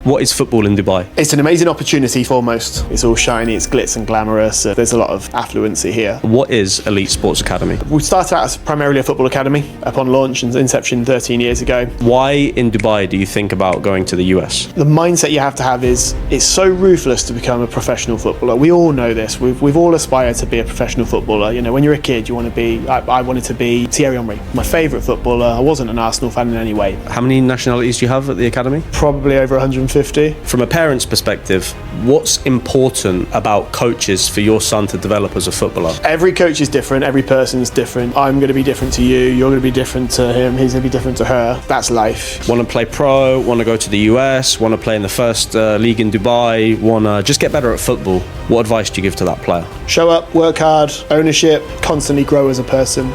What is football in Dubai? It's an amazing opportunity foremost. It's all shiny, it's glitz and glamorous. There's a lot of affluency here. What is Elite Sports Academy? We started out as primarily a football academy upon launch and inception 13 years ago. Why in Dubai do you think about going to the US? The mindset you have to have is it's so ruthless to become a professional footballer. We all know this. We've all aspired to be a professional footballer. You know, when you're a kid, you want to be. I wanted to be Thierry Henry, my favourite footballer. I wasn't an Arsenal fan in any way. How many nationalities do you have at the academy? Probably over 150. From a parent's perspective, what's important about coaches for your son to develop as a footballer? Every coach is different, every person's different. I'm going to be different to you, you're going to be different to him, he's going to be different to her. That's life. Want to play pro, want to go to the US, want to play in the first league in Dubai, want to just get better at football. What advice do you give to that player? Show up, work hard, ownership, constantly grow as a person.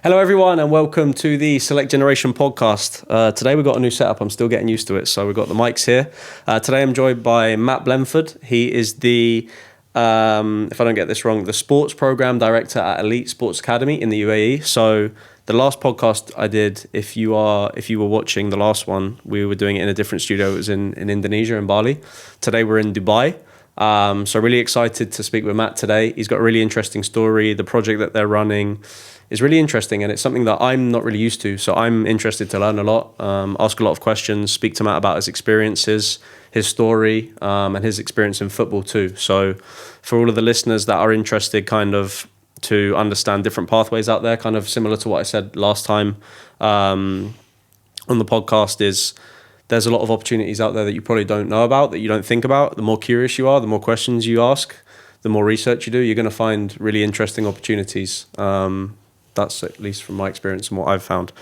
Hello everyone and welcome to the Select Generation podcast. Today we've got a new setup, I'm still getting used to it. So we've got the mics here. Today I'm joined by Matt Blenford. He is the, if I don't get this wrong, the sports program director at Elite Sports Academy in the UAE. So the last podcast I did, if you were watching the last one, we were doing it in a different studio. It was in Indonesia, in Bali. Today we're in Dubai. So really excited to speak with Matt today. He's got a really interesting story. The project that they're running is really interesting and it's something that I'm not really used to. So I'm interested to learn a lot, ask a lot of questions, speak to Matt about his experiences, his story, and his experience in football too. So for all of the listeners that are interested kind of to understand different pathways out there, kind of similar to what I said last time on the podcast, is there's a lot of opportunities out there that you probably don't know about, that you don't think about. The more curious you are, the more questions you ask, the more research you do, you're going to find really interesting opportunities. That's at least from my experience and what I've found.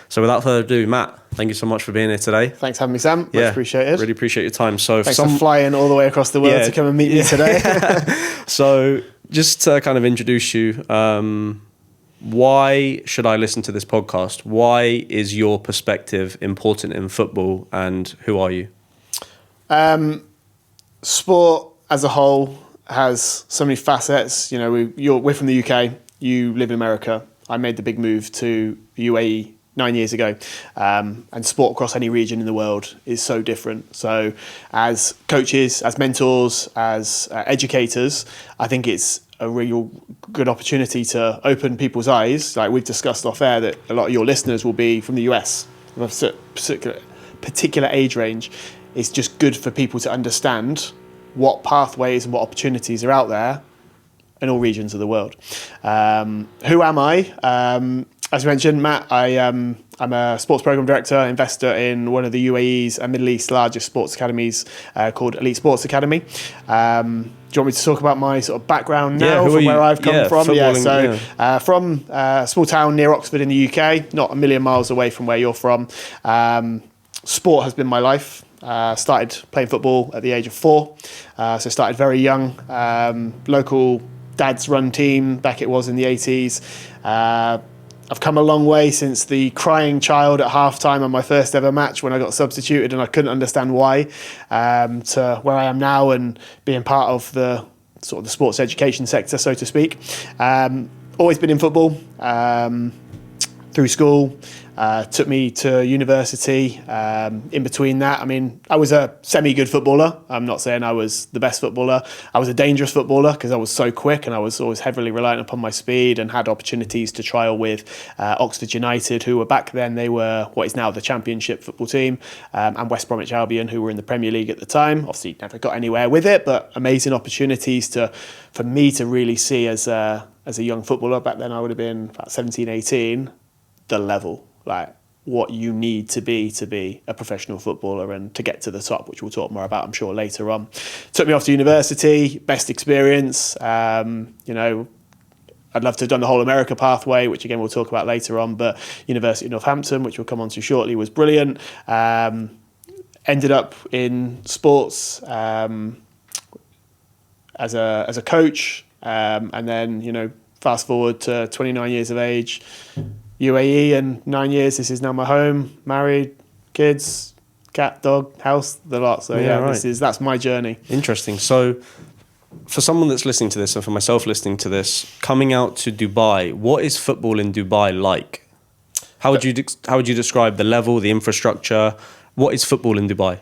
So without further ado, Matt, thank you so much for being here today. Thanks for having me, Sam. Much appreciated. Really appreciate your time. So thanks for flying all the way across the world to come and meet me today. So just to kind of introduce you, why should I listen to this podcast? Why is your perspective important in football and who are you? Sport as a whole has so many facets. You know, we're from the UK, you live in America. I made the big move to the UAE 9 years ago, and sport across any region in the world is so different. So as coaches, as mentors, as educators, I think it's a real good opportunity to open people's eyes. Like we've discussed off air, that a lot of your listeners will be from the US, from a particular age range. It's just good for people to understand what pathways and what opportunities are out there in all regions of the world. Who am I? As you mentioned, Matt, I'm a sports program director, investor in one of the UAE's and Middle East's largest sports academies called Elite Sports Academy. Do you want me to talk about my sort of background now, from where I've come from? From a small town near Oxford in the UK, not a million miles away from where you're from. Sport has been my life. Started playing football at the age of 4, so started very young. Local dad's run team back it was in the 80s. I've come a long way since the crying child at halftime on my first ever match when I got substituted and I couldn't understand why, to where I am now and being part of the sort of the sports education sector, so to speak. Always been in football through school. Took me to university. In between that, I mean, I was a semi-good footballer. I'm not saying I was the best footballer. I was a dangerous footballer because I was so quick and I was always heavily reliant upon my speed, and had opportunities to trial with Oxford United, who were back then, they were what is now the Championship football team, and West Bromwich Albion, who were in the Premier League at the time. Obviously, never got anywhere with it, but amazing opportunities for me to really see as a young footballer. Back then, I would have been about 17, 18, the level. Like what you need to be a professional footballer and to get to the top, which we'll talk more about, I'm sure, later on. Took me off to university, best experience. You know, I'd love to have done the whole America pathway, which again we'll talk about later on, but University of Northampton, which we'll come on to shortly, was brilliant. Ended up in sports as a coach, and then, you know, fast forward to 29 years of age, UAE, and 9 years, this is now my home, married, kids, cat, dog, house, the lot. So right. That's my journey. Interesting. So for someone that's listening to this, and for myself listening to this, coming out to Dubai, what is football in Dubai like? How would you describe the level, the infrastructure? What is football in Dubai?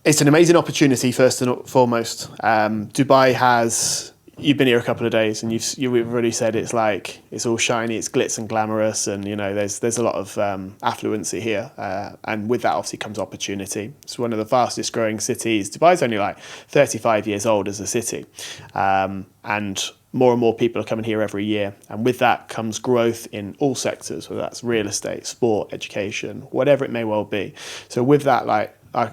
It's an amazing opportunity, first and foremost. Dubai has, you've been here a couple of days and you've already said it's like, it's all shiny, it's glitz and glamorous, and there's a lot of affluency here. And with that obviously comes opportunity. It's one of the fastest growing cities. Dubai's only like 35 years old as a city. And more people are coming here every year. And with that comes growth in all sectors, whether that's real estate, sport, education, whatever it may well be. So with that,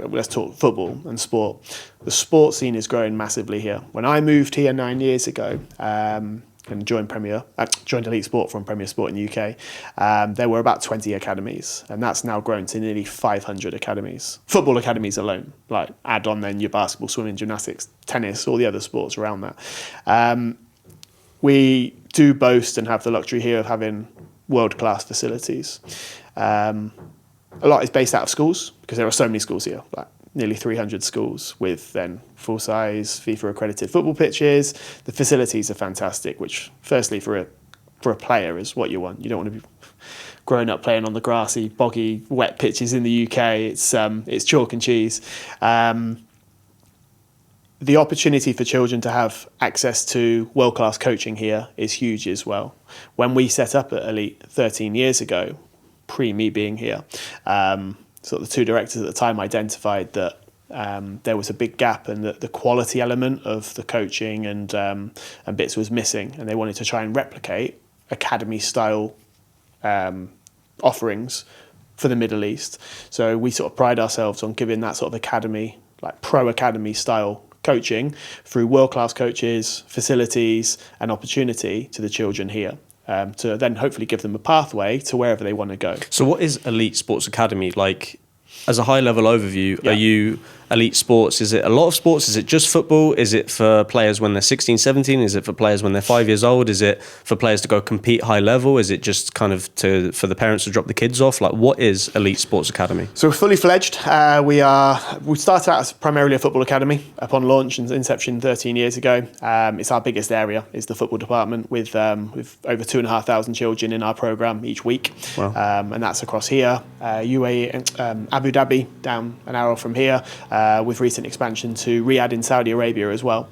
let's talk football and sport. The sport scene is growing massively here. When I moved here 9 years ago and joined Elite Sport from Premier Sport in the UK, there were about 20 academies, and that's now grown to nearly 500 academies. Football academies alone, like add on then your basketball, swimming, gymnastics, tennis, all the other sports around that. We do boast and have the luxury here of having world-class facilities. A lot is based out of schools because there are so many schools here, like nearly 300 schools with then full-size FIFA accredited football pitches. The facilities are fantastic, which firstly for a player is what you want. You don't want to be growing up playing on the grassy, boggy, wet pitches in the UK. It's chalk and cheese. The opportunity for children to have access to world-class coaching here is huge as well. When we set up at Elite 13 years ago, pre me being here, sort of the two directors at the time identified that there was a big gap, and that the quality element of the coaching and bits was missing, and they wanted to try and replicate academy style offerings for the Middle East. So we sort of pride ourselves on giving that sort of academy, like pro academy style coaching through world-class coaches, facilities and opportunity to the children here. To then hopefully give them a pathway to wherever they want to go. So what is Elite Sports Academy? Like, as a high-level overview, Are you Elite Sports? Is it a lot of sports? Is it just football? Is it for players when they're 16, 17? Is it for players when they're 5 years old? Is it for players to go compete high level? Is it just kind of for the parents to drop the kids off? Like, what is Elite Sports Academy? So we're fully fledged. We started out as primarily a football academy upon launch and inception 13 years ago. It's our biggest area, is the football department, with over 2,500 children in our program each week. Wow. And that's across here, UAE, Abu Dhabi, down an hour from here, with recent expansion to Riyadh in Saudi Arabia as well.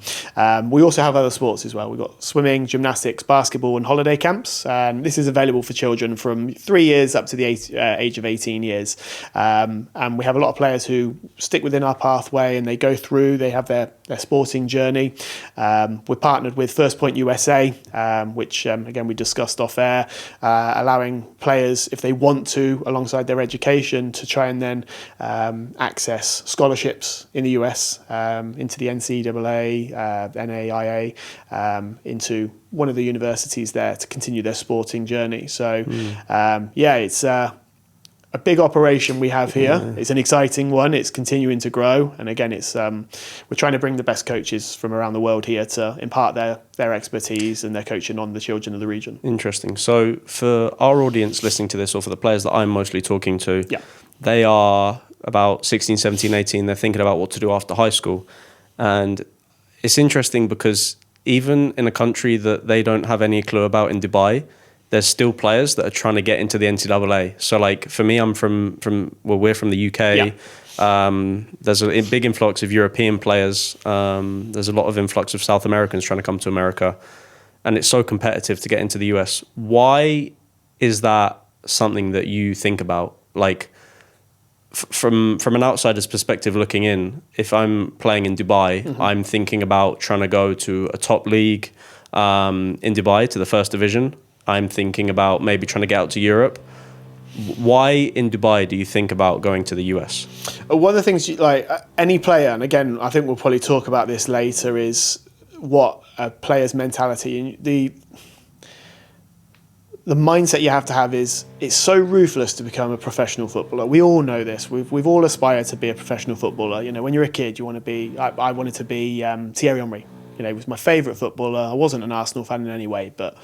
We also have other sports as well. We've got swimming, gymnastics, basketball and holiday camps. This is available for children from 3 years up to the age of 18 years. And we have a lot of players who stick within our pathway and they go through, they have their sporting journey. We're partnered with First Point USA, which again we discussed off air, allowing players, if they want to, alongside their education, to try and then access scholarships in the US, into the NCAA, NAIA, into one of the universities there to continue their sporting journey. So it's a big operation we have here. Yeah. It's an exciting one. It's continuing to grow, and again, we're trying to bring the best coaches from around the world here to impart their expertise and their coaching on the children of the region. Interesting. So for our audience listening to this, or for the players that I'm mostly talking to, they are about 16, 17, 18. They're thinking about what to do after high school, and it's interesting because even in a country that they don't have any clue about, in Dubai, there's still players that are trying to get into the NCAA. So like for me, we're from the UK. There's a big influx of European players. There's a lot of influx of South Americans trying to come to America. And it's so competitive to get into the US. Why is that something that you think about? Like from an outsider's perspective looking in, if I'm playing in Dubai, I'm thinking about trying to go to a top league in Dubai, to the first division. I'm thinking about maybe trying to get out to Europe. Why in Dubai do you think about going to the US? One of the things, like any player, and again, I think we'll probably talk about this later, is what a player's mentality, the mindset you have to have is, it's so ruthless to become a professional footballer. We all know this. We've all aspired to be a professional footballer. You know, when you're a kid, you want to be. I wanted to be Thierry Henry. You know, he was my favourite footballer. I wasn't an Arsenal fan in any way, but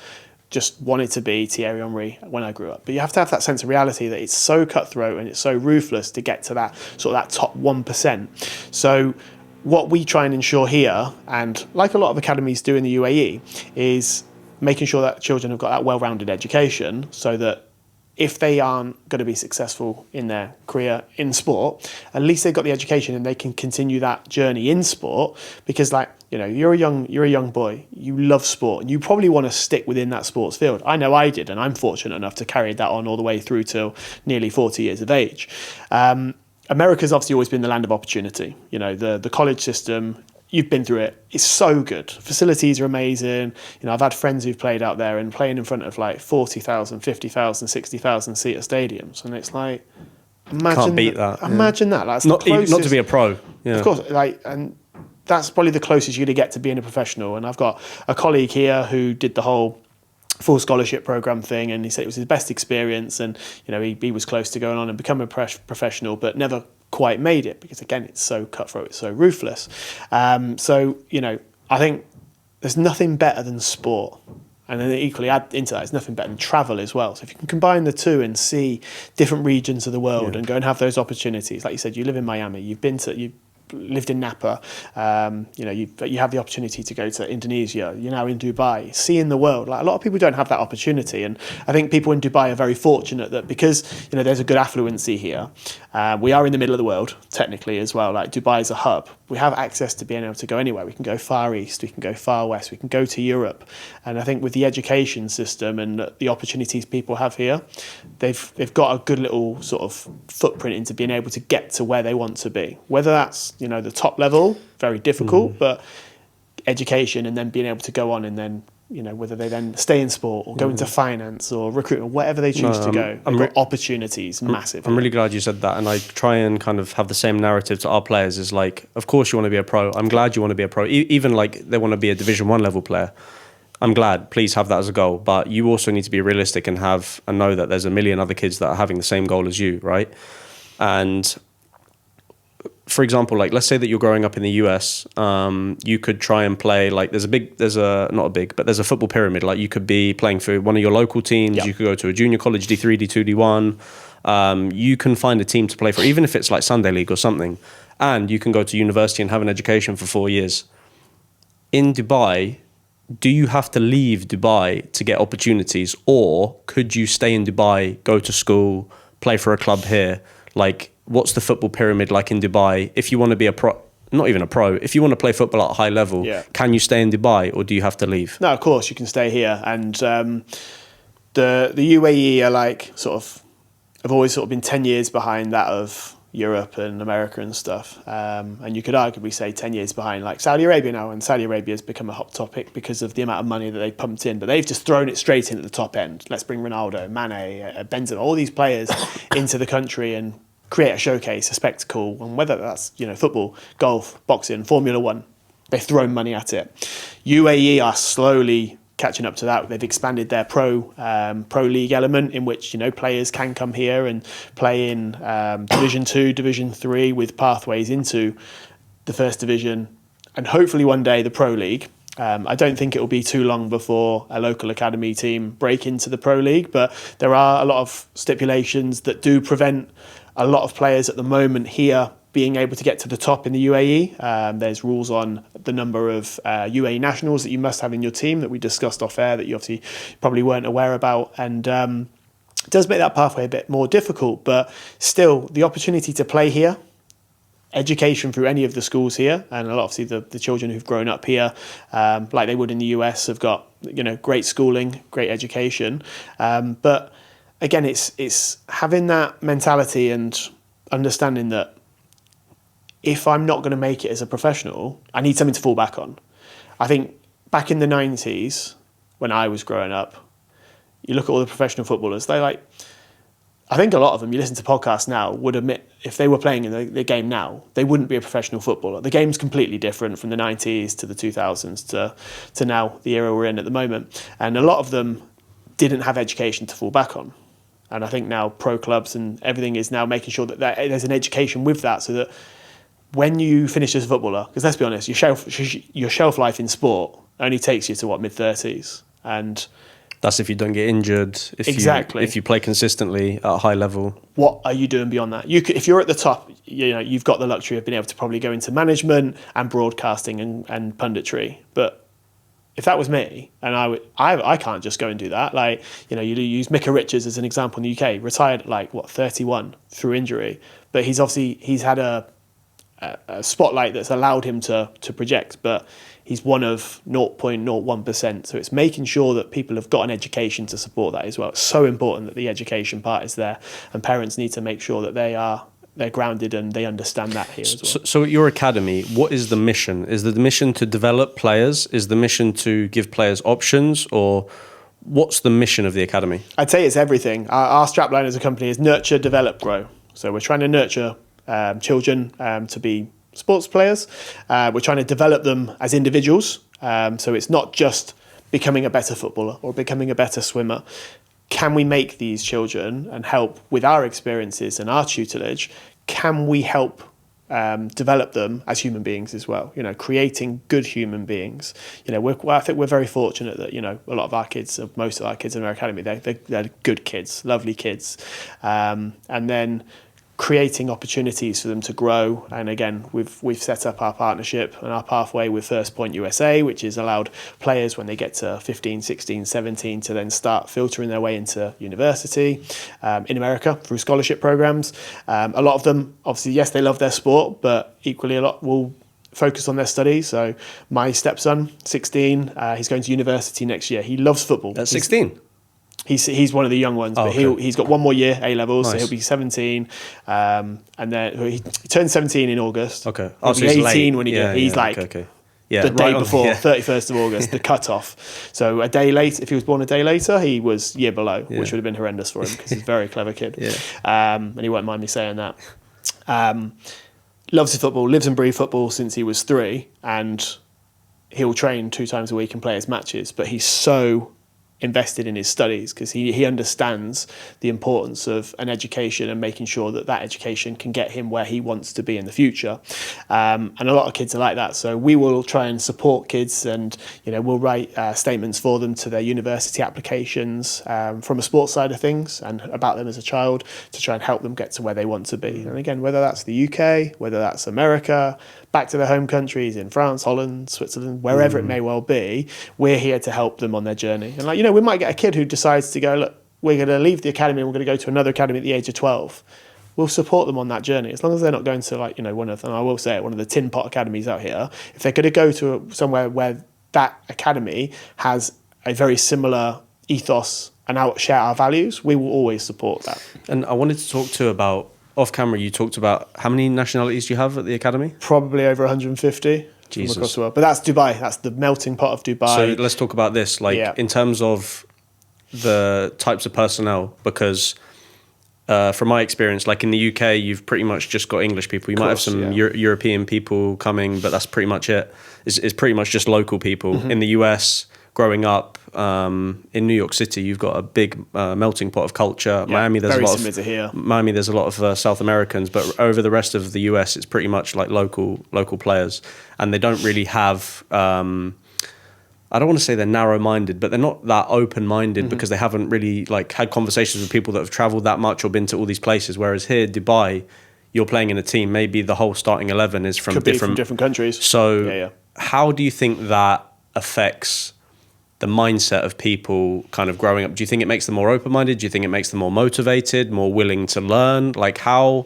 just wanted to be Thierry Henry when I grew up. But you have to have that sense of reality that it's so cutthroat and it's so ruthless to get to that sort of that top 1%. So what we try and ensure here, and like a lot of academies do in the UAE, is making sure that children have got that well-rounded education so that if they aren't going to be successful in their career in sport, at least they've got the education and they can continue that journey in sport. Because, like, you know, you're a young boy, you love sport, and you probably want to stick within that sports field. I know I did, and I'm fortunate enough to carry that on all the way through till nearly 40 years of age. America's obviously always been the land of opportunity. You know, the college system, you've been through it. It's so good. Facilities are amazing. You know, I've had friends who've played out there and playing in front of like 40,000, 50,000, 60,000 seat stadiums. And it's like, imagine Can't beat that. Imagine that. Like, Not to be a pro. Yeah. Of course, like, and that's probably the closest you're going to get to being a professional. And I've got a colleague here who did the whole full scholarship program thing, and he said it was his best experience, and you know, he was close to going on and becoming a professional, but never quite made it, because again, it's so cutthroat, it's so ruthless. So, you know, I think there's nothing better than sport. And then equally add into that, there's nothing better than travel as well. So if you can combine the two and see different regions of the world and go and have those opportunities, like you said, you live in Miami, you've lived in Napa, you know, you have the opportunity to go to Indonesia, you're now in Dubai, seeing the world. Like, a lot of people don't have that opportunity, and I think people in Dubai are very fortunate that, because, you know, there's a good affluency here, we are in the middle of the world technically as well. Like, Dubai is a hub, we have access to being able to go anywhere. We can go far east, we can go far west, we can go to Europe. And I think with the education system and the opportunities people have here, they've got a good little sort of footprint into being able to get to where they want to be, whether that's, you know, the top level, very difficult, but education, and then being able to go on, and then, you know, whether they then stay in sport or go into finance or recruitment, whatever they choose to go, they've got opportunities massive. I'm really glad you said that, and I try and kind of have the same narrative to our players. Is like, of course you want to be a pro. I'm glad you want to be a pro. Even like they want to be a Division 1 level player. I'm glad. Please have that as a goal, but you also need to be realistic and know that there's a million other kids that are having the same goal as you, right? And for example, like, let's say that you're growing up in the US, you could try and play, like, there's a football pyramid. Like, you could be playing for one of your local teams. Yep. You could go to a junior college, D3, D2, D1. You can find a team to play for, even if it's like Sunday League or something. And you can go to university and have an education for 4 years. In Dubai, do you have to leave Dubai to get opportunities? Or could you stay in Dubai, go to school, play for a club here? Like, what's the football pyramid like in Dubai? If you want to be a pro, not even a pro, if you want to play football at a high level, can you stay in Dubai, or do you have to leave? No, of course you can stay here. And the UAE are like have always sort of been 10 years behind that of Europe and America and stuff. And you could arguably say 10 years behind like Saudi Arabia now, and Saudi Arabia has become a hot topic because of the amount of money that they pumped in, but they've just thrown it straight in at the top end. Let's bring Ronaldo, Mane, Benzema, all these players into the country and create a showcase, a spectacle, and whether that's, you know, football, golf, boxing, Formula One, they've thrown money at it. UAE are slowly catching up to that. They've expanded their pro league element, in which, you know, players can come here and play in Division 2, Division 3 with pathways into the First Division, and hopefully one day the Pro League. I don't think it will be too long before a local academy team break into the Pro League, but there are a lot of stipulations that do prevent a lot of players at the moment here being able to get to the top in the UAE. There's rules on the number of UAE nationals that you must have in your team that we discussed off air that you obviously probably weren't aware about. And it does make that pathway a bit more difficult, but still the opportunity to play here, education through any of the schools here, and a lot obviously the children who've grown up here, like they would in the US, have got, you know, great schooling, great education. But again, it's having that mentality and understanding that if I'm not going to make it as a professional, I need something to fall back on. I think back in the 90s, when I was growing up, you look at all the professional footballers, I think a lot of them, you listen to podcasts now, would admit if they were playing in the game now, they wouldn't be a professional footballer. The game's completely different from the 90s to the 2000s to now, the era we're in at the moment. And a lot of them didn't have education to fall back on. And I think now pro clubs and everything is now making sure that there's an education with that, so that when you finish as a footballer, because let's be honest, your shelf life in sport only takes you to mid-30s, and that's if you don't get injured. If you play consistently at a high level. What are you doing beyond that? If you're at the top, you know, you've got the luxury of being able to probably go into management and broadcasting and punditry, but if that was me, and I can't just go and do that. Like, you know, you use Micah Richards as an example in the UK, retired at like 31 through injury, but he's had a spotlight that's allowed him to project, but he's one of 0.01%. So it's making sure that people have got an education to support that as well. It's so important that the education part is there, and parents need to make sure that they're grounded and they understand that here as well. So at your academy, what is the mission? Is the mission to develop players? Is the mission to give players options? Or what's the mission of the academy? I'd say it's everything. Our strapline as a company is nurture, develop, grow. So we're trying to nurture children to be sports players. We're trying to develop them as individuals. So it's not just becoming a better footballer or becoming a better swimmer. Can we make these children and help with our experiences and our tutelage? Can we help develop them as human beings as well? You know, creating good human beings. You know, I think we're very fortunate that, you know, a lot of our kids, most of our kids in our academy, they're good kids, lovely kids, and then creating opportunities for them to grow. And again, we've set up our partnership and our pathway with First Point USA, which has allowed players when they get to 15, 16, 17 to then start filtering their way into university in America through scholarship programs. A lot of them, obviously, yes, they love their sport, but equally a lot will focus on their studies. So my stepson, 16, he's going to university next year. He loves football. At 16? He's one of the young ones, but okay. he's got one more year, A-levels, Nice. so he'll be 17. And then he turns 17 in August. Okay. He'll So be he's 18 late. when he's okay. Yeah, the day right on, before, yeah. 31st of August, the cut-off. So a day late, if he was born a day later, he was year below, which would have been horrendous for him because he's a very clever kid. And he won't mind me saying that. Loves his football, lives and breathes football since he was 3, and he'll train 2 times a week and play his matches, but he's so invested in his studies because he understands the importance of an education and making sure that that education can get him where he wants to be in the future. And a lot of kids are like that. So we will try and support kids, and we'll write statements for them to their university applications from a sports side of things and about them as a child to try and help them get to where they want to be. And again, whether that's the UK, whether that's America, back to their home countries in France, Holland, Switzerland, wherever it may well be, we're here to help them on their journey. And we might get a kid who decides to go, look, we're going to leave the academy and we're going to go to another academy at the age of 12. We'll support them on that journey, as long as they're not going to one of the tin pot academies out here. If they're going to go to somewhere where that academy has a very similar ethos and share our values, we will always support that. And I wanted to talk to about, off camera, you talked about how many nationalities you have at the academy? Probably over 150 from across the world. But that's Dubai. That's the melting pot of Dubai. So let's talk about this, in terms of the types of personnel, because from my experience, like in the UK, you've pretty much just got English people. You might have some European people coming, but that's pretty much it. It's pretty much just local people. Mm-hmm. In the US, growing up in New York City, you've got a big melting pot of culture. Yeah, Miami, there's very a lot similar to here. Miami, there's a lot of South Americans, but over the rest of the US, it's pretty much like local players, and they don't really have. I don't want to say they're narrow-minded, but they're not that open-minded because they haven't really had conversations with people that have traveled that much or been to all these places. Whereas here, Dubai, you're playing in a team. Maybe the whole starting 11 is from different countries. So, how do you think that affects the mindset of people kind of growing up? Do you think it makes them more open-minded? Do you think it makes them more motivated, more willing to learn? How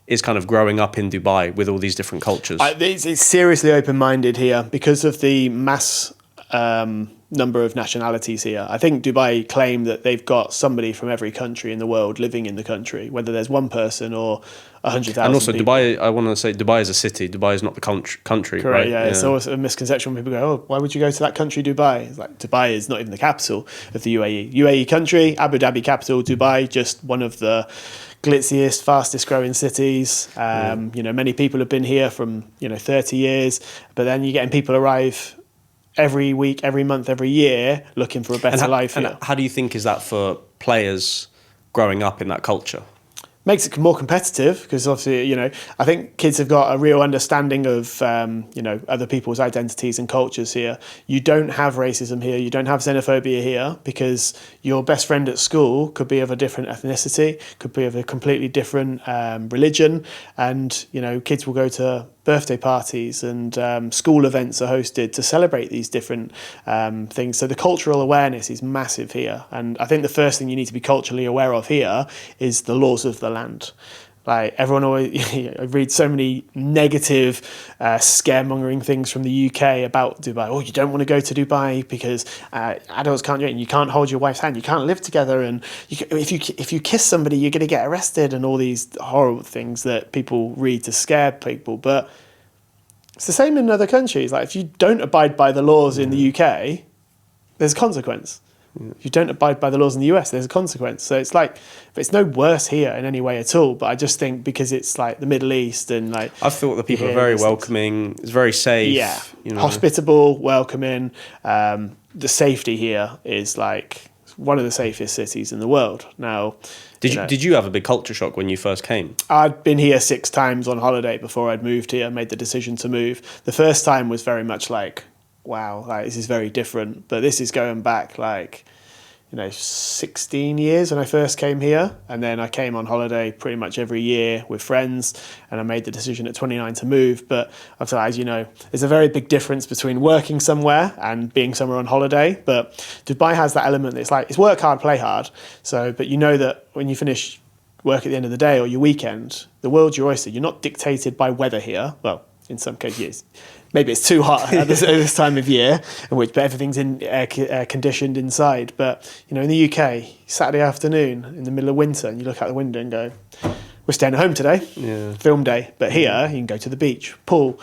is kind of growing up in Dubai with all these different cultures? It's seriously open-minded here because of the mass number of nationalities here. I think Dubai claim that they've got somebody from every country in the world living in the country, whether there's one person or 100,000 And also people. Dubai, I want to say Dubai is a city. Dubai is not the country, Correct, right? yeah. It's always a misconception when people go, oh, why would you go to that country, Dubai? It's like, Dubai is not even the capital of the UAE. UAE country, Abu Dhabi capital, Dubai, just one of the glitziest, fastest growing cities. Many people have been here from 30 years, but then you're getting people arrive every week, every month, every year, looking for a better life here. And how do you think is that for players growing up in that culture? Makes it more competitive because obviously, I think kids have got a real understanding of, other people's identities and cultures here. You don't have racism here. You don't have xenophobia here because your best friend at school could be of a different ethnicity, could be of a completely different religion. And, kids will go to birthday parties and school events are hosted to celebrate these different things. So the cultural awareness is massive here. And I think the first thing you need to be culturally aware of here is the laws of the land. Like everyone always, I read so many negative scaremongering things from the UK about Dubai. Oh, you don't want to go to Dubai because adults can't do it, and you can't hold your wife's hand, you can't live together, and if you kiss somebody, you're going to get arrested, and all these horrible things that people read to scare people. But it's the same in other countries. Like if you don't abide by the laws in the UK, there's a consequence. If you don't abide by the laws in the US, there's a consequence. So it's like, but it's no worse here in any way at all. But I just think because it's like the Middle East and like, I thought the people are very welcoming. It's very safe. Yeah, hospitable, welcoming. The safety here is like one of the safest cities in the world. Now, did you have a big culture shock when you first came? I'd been here 6 times on holiday before I'd moved here. Made the decision to move. The first time was very much like, wow, like this is very different. But this is going back like, 16 years when I first came here. And then I came on holiday pretty much every year with friends. And I made the decision at 29 to move. But as you know, there's a very big difference between working somewhere and being somewhere on holiday. But Dubai has that element. It's like, it's work hard, play hard. So, but you know that when you finish work at the end of the day or your weekend, the world's your oyster. You're not dictated by weather here. Well, in some cases, yes. Maybe it's too hot at this time of year, but everything's conditioned inside. But, in the UK, Saturday afternoon in the middle of winter, and you look out the window and go, we're staying at home today, film day. But here, you can go to the beach, pool,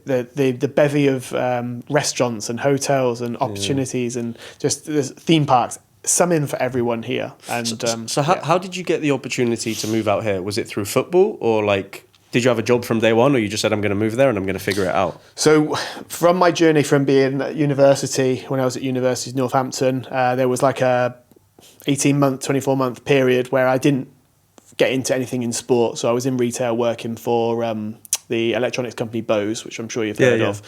the bevy of restaurants and hotels and opportunities and just there's theme parks. Some in for everyone here. And how did you get the opportunity to move out here? Was it through football or like... Did you have a job from day one, or you just said, I'm going to move there and I'm going to figure it out? So from my journey from being at university, when I was at University of Northampton, there was like a 18-month, 24-month period where I didn't get into anything in sport. So I was in retail working for the electronics company Bose, which I'm sure you've heard of,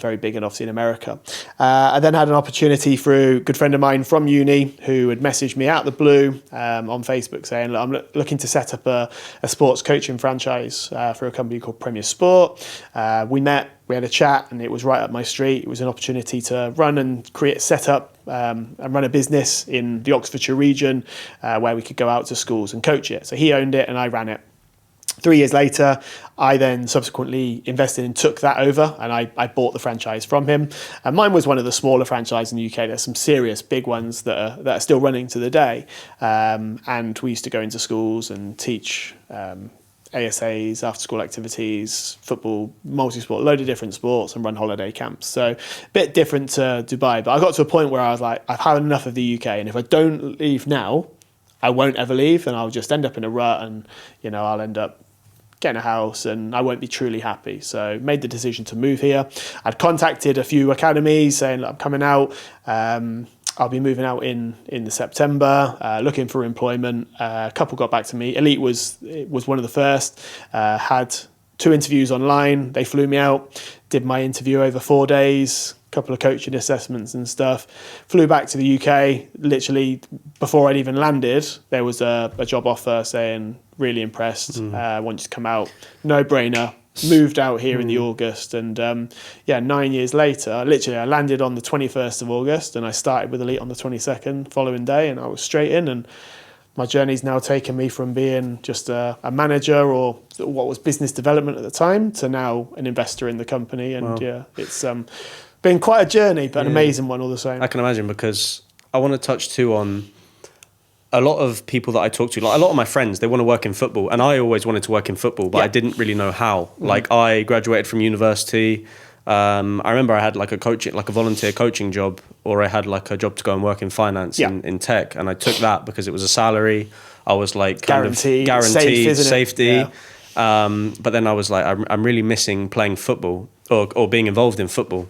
very big and obviously in America. I then had an opportunity through a good friend of mine from uni who had messaged me out of the blue on Facebook saying, I'm looking to set up a sports coaching franchise for a company called Premier Sport. We met, we had a chat, and it was right up my street. It was an opportunity to run and set up and run a business in the Oxfordshire region where we could go out to schools and coach it. So he owned it and I ran it. 3 years later, I then subsequently invested and took that over, and I bought the franchise from him. And mine was one of the smaller franchises in the UK. There's some serious big ones that are still running to the day. And we used to go into schools and teach ASAs, after-school activities, football, multi-sport, a load of different sports, and run holiday camps. So a bit different to Dubai. But I got to a point where I was like, I've had enough of the UK, and if I don't leave now, I won't ever leave, and I'll just end up in a rut, and I'll end up getting a house and I won't be truly happy. So made the decision to move here. I'd contacted a few academies saying, I'm coming out. I'll be moving out in the September, looking for employment. A couple got back to me. Elite was one of the first. Had 2 interviews online. They flew me out, did my interview over 4 days, couple of coaching assessments and stuff. Flew back to the UK. Literally before I'd even landed, there was a job offer saying, really impressed, want you to come out. No brainer. Moved out here in the August, and 9 years later, I landed on the 21st of August, and I started with Elite on the 22nd following day, and I was straight in. And my journey's now taken me from being just a manager or what was business development at the time to now an investor in the company. And it's been quite a journey, but an amazing one all the same. I can imagine, because I want to touch too on a lot of people that I talk to, like a lot of my friends, they want to work in football, and I always wanted to work in football, but I didn't really know how. Like I graduated from university. I remember I had like a volunteer coaching job, or I had like a job to go and work in finance in tech, and I took that because it was a salary. I was like guaranteed safety. But then I was like, I'm really missing playing football or being involved in football.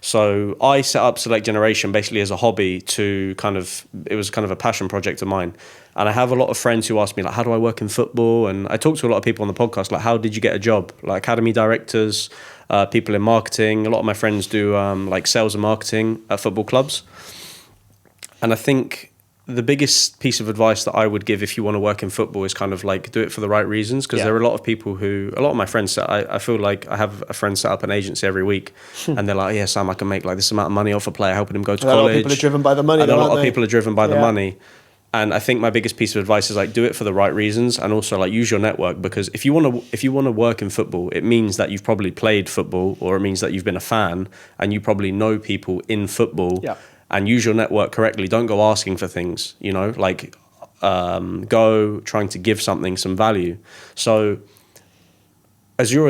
So I set up Select Generation basically as a hobby it was kind of a passion project of mine. And I have a lot of friends who ask me, like, how do I work in football? And I talk to a lot of people on the podcast, like, how did you get a job? Like academy directors, people in marketing. A lot of my friends do like sales and marketing at football clubs. And I think the biggest piece of advice that I would give if you want to work in football is kind of like do it for the right reasons, because there are a lot of people a lot of my friends, I feel like I have a friend set up an agency every week and they're like, yeah, Sam, I can make like this amount of money off a player, helping him go to college. A lot of people are driven by the money. And a lot of people are driven by the money. And I think my biggest piece of advice is like do it for the right reasons, and also like use your network, because if you want to work in football, it means that you've probably played football, or it means that you've been a fan and you probably know people in football. Yeah. And use your network correctly. Don't go asking for things, you know, like go trying to give something some value. So as your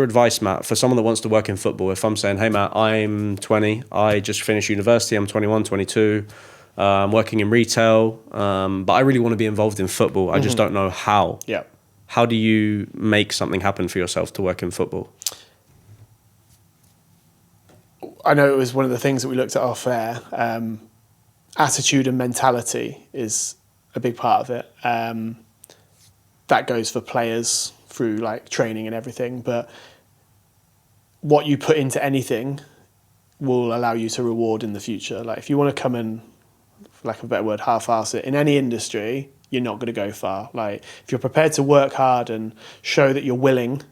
advice, Matt, for someone that wants to work in football, if I'm saying, hey, Matt, I'm 20, I just finished university, I'm 21, 22, I'm working in retail, but I really want to be involved in football. I just don't know how. Yeah. How do you make something happen for yourself to work in football? I know it was one of the things that we looked at off air. Attitude and mentality is a big part of it. That goes for players through like training and everything, but what you put into anything will allow you to reward in the future. Like if you want to come and, for lack of a better word, half-ass it in any industry, you're not going to go far. Like if you're prepared to work hard and show that you're willing,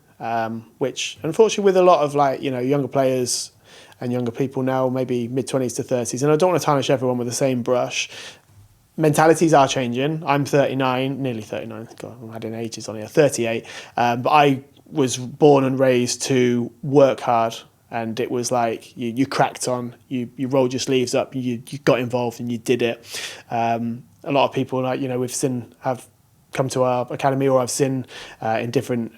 which unfortunately with a lot of like, you know, younger players and younger people now, maybe mid-20s to 30s, and I don't want to tarnish everyone with the same brush. Mentalities are changing. I'm 39, nearly 39. God, I'm adding ages on here. 38. But I was born and raised to work hard, and it was like you cracked on, you rolled your sleeves up, you got involved and you did it. A lot of people, like, you know, have come to our academy, or I've seen in different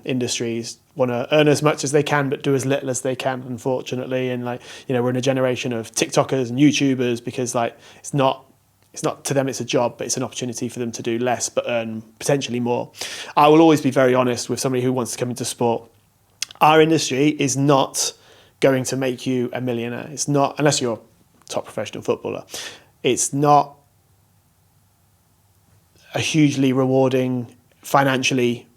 industries, want to earn as much as they can but do as little as they can, unfortunately. And like, you know, we're in a generation of TikTokers and YouTubers, because like it's not to them it's a job, but it's an opportunity for them to do less but earn potentially more. I will always be very honest with somebody who wants to come into sport. Our industry is not going to make you a millionaire. It's not, unless you're a top professional footballer. It's not a hugely rewarding financially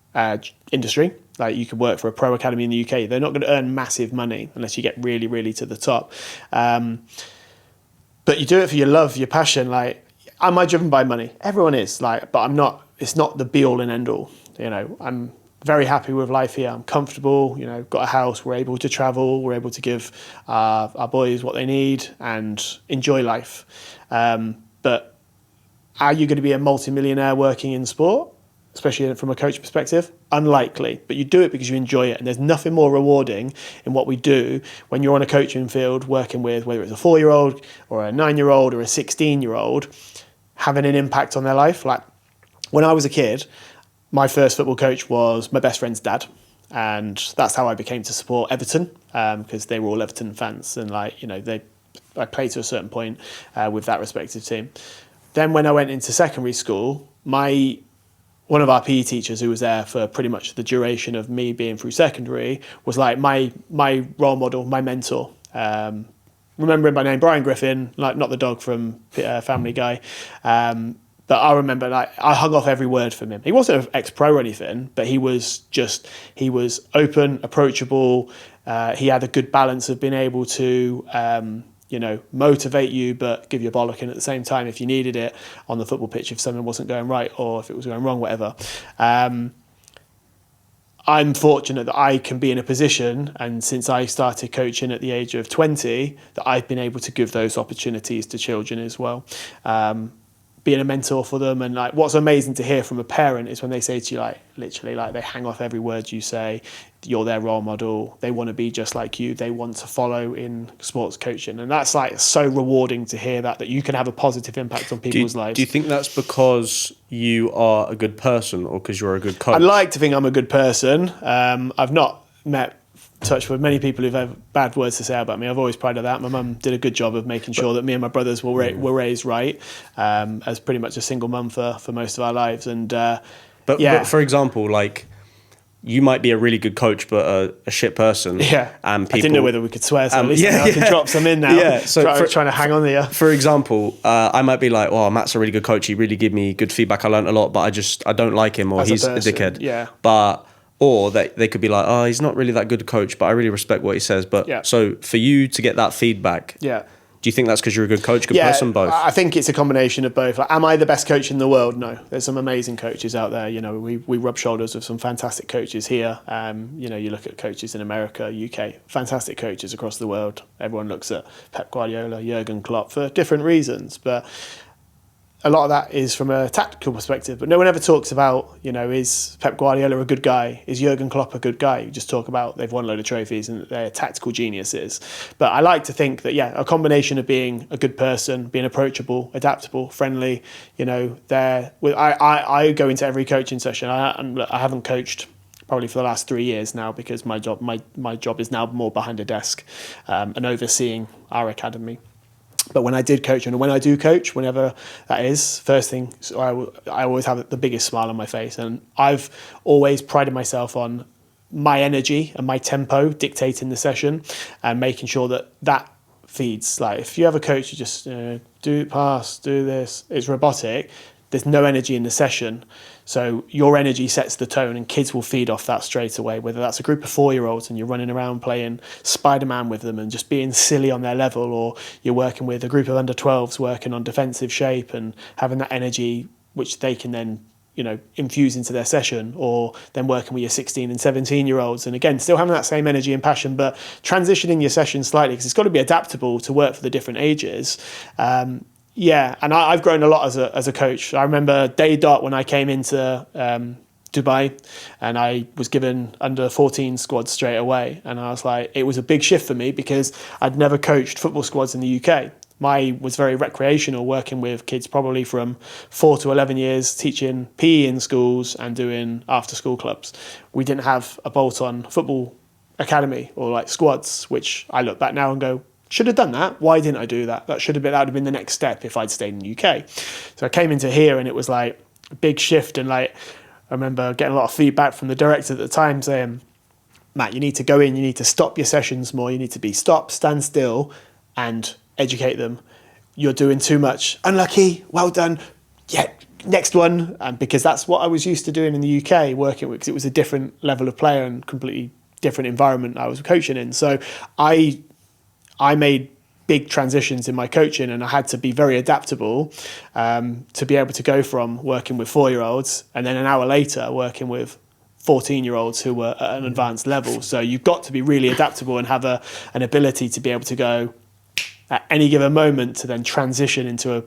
industry. Like you could work for a pro academy in the UK. They're not going to earn massive money unless you get really, really to the top. But you do it for your love, your passion. Like, am I driven by money? Everyone is. Like, but I'm not. It's not the be all and end all. You know, I'm very happy with life here. I'm comfortable. You know, got a house. We're able to travel. We're able to give our boys what they need and enjoy life. But are you going to be a multi-millionaire working in sport, especially from a coach perspective? Unlikely, but you do it because you enjoy it. And there's nothing more rewarding in what we do when you're on a coaching field working with, whether it's a 4-year-old or a 9-year-old or a 16-year-old, having an impact on their life. Like when I was a kid, my first football coach was my best friend's dad. And that's how I became to support Everton, because they were all Everton fans. And like, you know, I played to a certain point with that respective team. Then when I went into secondary school, one of our PE teachers, who was there for pretty much the duration of me being through secondary, was like my role model, my mentor. Remember him by name, Brian Griffin, like not the dog from Family Guy. But I remember, like, I hung off every word from him. He wasn't an ex-pro or anything, but he was open, approachable. He had a good balance of being able to motivate you, but give you a bollocking at the same time if you needed it on the football pitch, if something wasn't going right or if it was going wrong, whatever. I'm fortunate that I can be in a position, and since I started coaching at the age of 20, that I've been able to give those opportunities to children as well. Being a mentor for them. And like, what's amazing to hear from a parent is when they say to you, like, literally, like, they hang off every word you say. You're their role model. They want to be just like you. They want to follow in sports coaching. And that's like so rewarding to hear that you can have a positive impact on people's lives. Do you think that's because you are a good person or because you're a good coach? I'd like to think I'm a good person. I've not touch with many people who've had bad words to say about me. I've always prided that. My mum did a good job of making sure that me and my brothers were raised right, as pretty much a single mum for most of our lives. And but for example, like, you might be a really good coach, but a shit person. Yeah, and people, I didn't know whether we could swear, so at least I can drop some in now. Yeah, so trying to hang on there. For example, I might be like, "Oh, Matt's a really good coach. He really gave me good feedback. I learned a lot, but I don't like him, or he's a dickhead." Yeah, Or they could be like, "Oh, he's not really that good a coach, but I really respect what he says." But so for you to get that feedback, Do you think that's because you're a good coach, good person, both? I think it's a combination of both. Like, am I the best coach in the world? No. There's some amazing coaches out there. You know, we rub shoulders with some fantastic coaches here. You know, you look at coaches in America, UK, fantastic coaches across the world. Everyone looks at Pep Guardiola, Jurgen Klopp for different reasons, but a lot of that is from a tactical perspective, but no one ever talks about, you know, is Pep Guardiola a good guy? Is Jurgen Klopp a good guy? You just talk about they've won a load of trophies and they're tactical geniuses. But I like to think that, a combination of being a good person, being approachable, adaptable, friendly, you know, I go into every coaching session. I haven't coached probably for the last 3 years now because my job is now more behind a desk and overseeing our academy. But when I did coach, and when I do coach, whenever that is, first thing, I always have the biggest smile on my face. And I've always prided myself on my energy and my tempo dictating the session and making sure that feeds. Like, if you have a coach, you just do pass, do this, it's robotic. There's no energy in the session. So your energy sets the tone and kids will feed off that straight away, whether that's a group of 4-year-olds and you're running around playing Spider-Man with them and just being silly on their level, or you're working with a group of under 12s working on defensive shape and having that energy which they can then, you know, infuse into their session, or then working with your 16 and 17-year-olds and again, still having that same energy and passion, but transitioning your session slightly because it's got to be adaptable to work for the different ages. And I've grown a lot as a coach. I remember day dot when I came into Dubai and I was given under 14 squads straight away. And I was like, it was a big shift for me because I'd never coached football squads in the UK. Mine was very recreational, working with kids probably from 4 to 11 years, teaching PE in schools and doing after school clubs. We didn't have a bolt-on football academy or like squads, which I look back now and go, should have done that. Why didn't I do that? That would have been the next step if I'd stayed in the UK. So I came into here and it was like a big shift. And like, I remember getting a lot of feedback from the director at the time saying, Matt, you need to go in, you need to stop your sessions more. You need to be stop, stand still and educate them. You're doing too much. Unlucky, well done. Yeah, next one. Because that's what I was used to doing in the UK, working with, because it was a different level of player and completely different environment I was coaching in. So I made big transitions in my coaching and I had to be very adaptable to be able to go from working with 4-year-olds and then an hour later working with 14-year-olds who were at an advanced level. So you've got to be really adaptable and have an ability to be able to go at any given moment to then transition into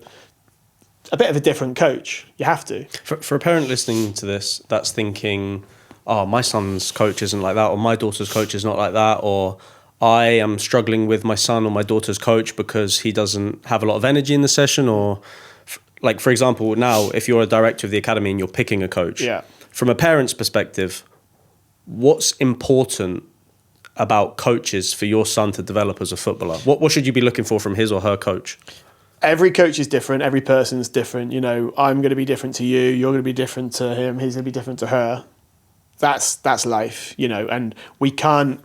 a bit of a different coach. You have to. For a parent listening to this that's thinking, oh, my son's coach isn't like that, or my daughter's coach is not like that, or I am struggling with my son or my daughter's coach because he doesn't have a lot of energy in the session, or like, for example, now if you're a director of the academy and you're picking a coach, from a parent's perspective, what's important about coaches for your son to develop as a footballer? What should you be looking for from his or her coach? Every coach is different. Every person's different. You know, I'm going to be different to you. You're going to be different to him. He's going to be different to her. That's life, you know, and we can't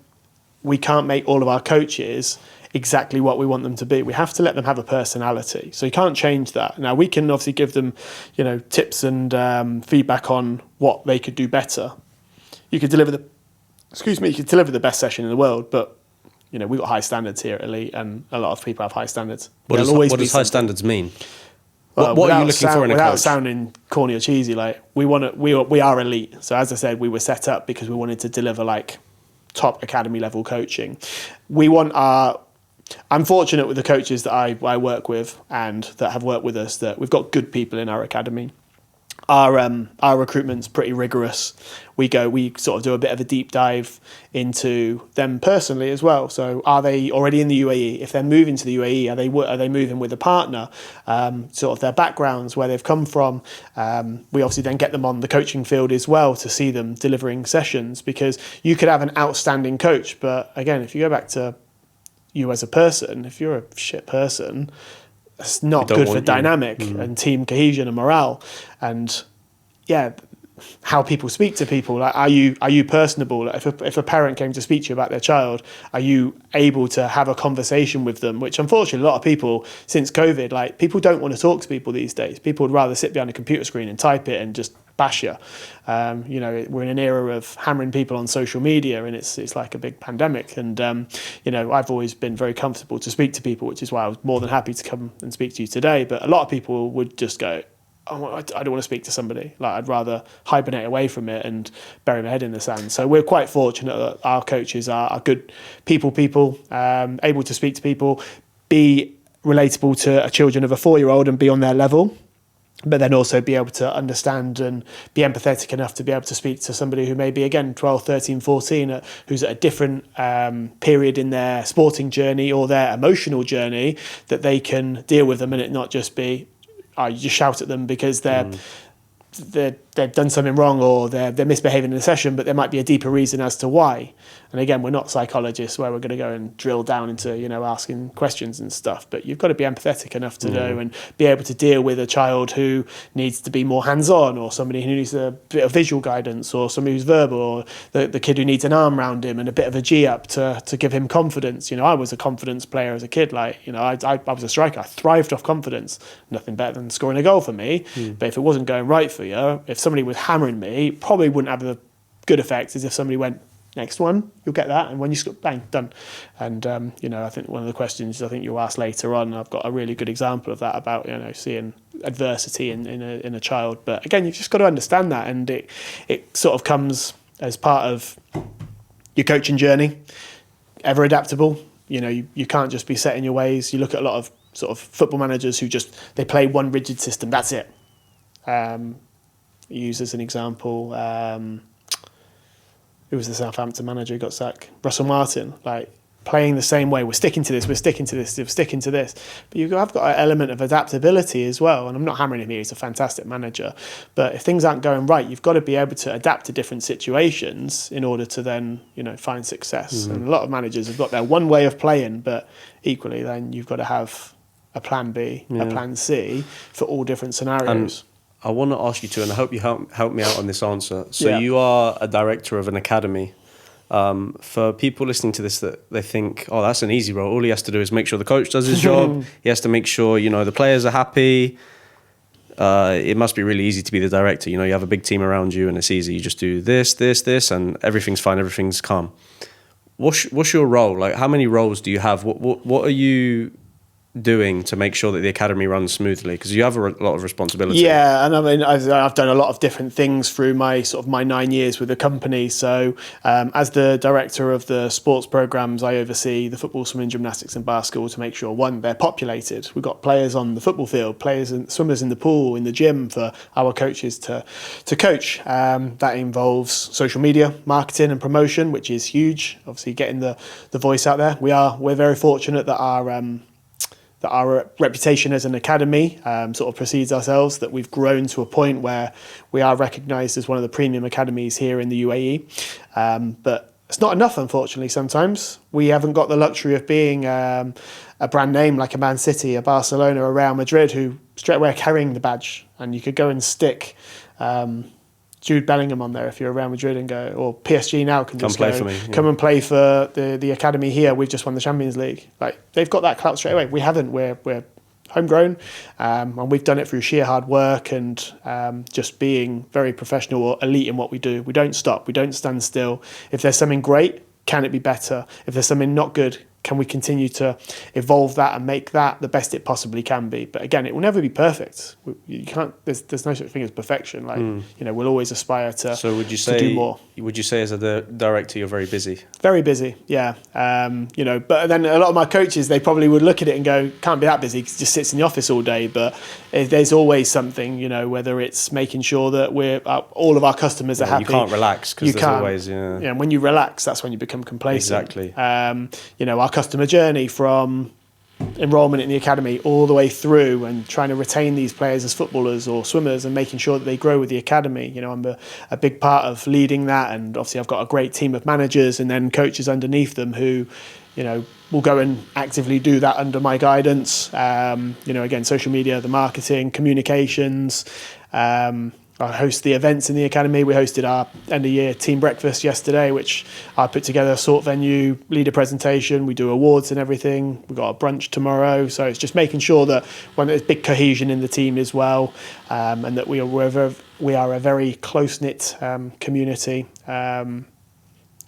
make all of our coaches exactly what we want them to be. We have to let them have a personality. So you can't change that. Now, we can obviously give them, you know, tips and feedback on what they could do better. You could deliver the best session in the world, but, you know, we've got high standards here at Elite and a lot of people have high standards. What does high standards mean? What are you looking for in a coach? Without sounding corny or cheesy, like we are elite. So as I said, we were set up because we wanted to deliver like top academy level coaching. I'm fortunate with the coaches that I work with and that have worked with us that we've got good people in our academy. Our recruitment's pretty rigorous. We sort of do a bit of a deep dive into them personally as well. So are they already in the UAE? If they're moving to the UAE, are they moving with a partner? Sort of their backgrounds, where they've come from. We obviously then get them on the coaching field as well to see them delivering sessions, because you could have an outstanding coach, but again, if you go back to you as a person, if you're a shit person, it's not good for dynamic and team cohesion and morale, and how people speak to people. Like, are you personable? Like, if a parent came to speak to you about their child, are you able to have a conversation with them? Which unfortunately, a lot of people since COVID, like, people don't want to talk to people these days. People would rather sit behind a computer screen and type it and just bash you. We're in an era of hammering people on social media, and it's like a big pandemic. And I've always been very comfortable to speak to people, which is why I was more than happy to come and speak to you today. But a lot of people would just go, oh, I don't want to speak to somebody. Like, I'd rather hibernate away from it and bury my head in the sand. So we're quite fortunate that our coaches are good people, able to speak to people, be relatable to children of a 4-year-old and be on their level, but then also be able to understand and be empathetic enough to be able to speak to somebody who may be, again, 12, 13, 14, who's at a different period in their sporting journey or their emotional journey, that they can deal with them and it not just be, you just shout at them because they've done something wrong or they're misbehaving in a session, but there might be a deeper reason as to why. And again, we're not psychologists where we're going to go and drill down into, asking questions and stuff, but you've got to be empathetic enough to know and be able to deal with a child who needs to be more hands-on, or somebody who needs a bit of visual guidance, or somebody who's verbal, or the kid who needs an arm around him and a bit of a G-up to give him confidence. I was a confidence player as a kid. I was a striker. I thrived off confidence. Nothing better than scoring a goal for me. But if it wasn't going right for you, if somebody was hammering me, probably wouldn't have the good effect as if somebody went, next one, you'll get that, and when you score, bang, done. And I think one of the questions I think you'll ask later on, I've got a really good example of that about seeing adversity in a child. But again, you've just got to understand that, and it sort of comes as part of your coaching journey. Ever adaptable. You can't just be set in your ways. You look at a lot of sort of football managers who they play one rigid system. That's it. Use as an example, who was the Southampton manager who got sacked? Russell Martin, playing the same way. We're sticking to this. But I've got an element of adaptability as well. And I'm not hammering him here. He's a fantastic manager. But if things aren't going right, you've got to be able to adapt to different situations in order to then, find success. And a lot of managers have got their one way of playing, but equally then you've got to have a plan B, a plan C for all different scenarios. I want to ask you to, and I hope you help me out on this answer. So you are a director of an academy. For people listening to this that they think, oh, that's an easy role. All he has to do is make sure the coach does his job. He has to make sure, the players are happy. It must be really easy to be the director. You have a big team around you and it's easy. You just do this, and everything's fine. Everything's calm. What's your role? How many roles do you have? What are you doing to make sure that the academy runs smoothly, because you have a lot of responsibility? Yeah, and I mean, I've done a lot of different things through my 9 years with the company. So as the director of the sports programs, I oversee the football, swimming, gymnastics and basketball to make sure, one, they're populated. We've got players on the football field, players and swimmers in the pool, in the gym for our coaches to coach. That involves social media, marketing and promotion, which is huge. Obviously getting the voice out there. We're very fortunate that our reputation as an academy sort of precedes ourselves, that we've grown to a point where we are recognised as one of the premium academies here in the UAE. But it's not enough, unfortunately, sometimes. We haven't got the luxury of being a brand name like a Man City, a Barcelona, a Real Madrid, who straight away are carrying the badge. And you could go and stick Jude Bellingham on there if you're Real Madrid and go, or PSG now can just come and play for the academy here. We've just won the Champions League. They've got that clout straight away. We haven't. We're homegrown, and we've done it through sheer hard work and just being very professional or elite in what we do. We don't stop. We don't stand still. If there's something great, can it be better? If there's something not good, can we continue to evolve that and make that the best it possibly can be? But again, it will never be perfect. You can't. There's no such thing as perfection. We'll always aspire to. So would you say to do more? Would you say as a director you're very busy? Very busy, yeah. But then a lot of my coaches, they probably would look at it and go, "Can't be that busy because he just sits in the office all day." But there's always something. Whether it's making sure that all of our customers are happy. You can't relax because there's always. Yeah. Yeah. When you relax, that's when you become complacent. Exactly. Our customer journey from enrollment in the academy all the way through, and trying to retain these players as footballers or swimmers and making sure that they grow with the academy. I'm a big part of leading that, and obviously I've got a great team of managers and then coaches underneath them who will go and actively do that under my guidance. Again, social media, the marketing, communications. I host the events in the academy. We hosted our end of year team breakfast yesterday, which I put together, sort venue, lead a presentation. We do awards and everything. We've got a brunch tomorrow. So it's just making sure that when there's big cohesion in the team as well, and that we're We are a very close-knit community.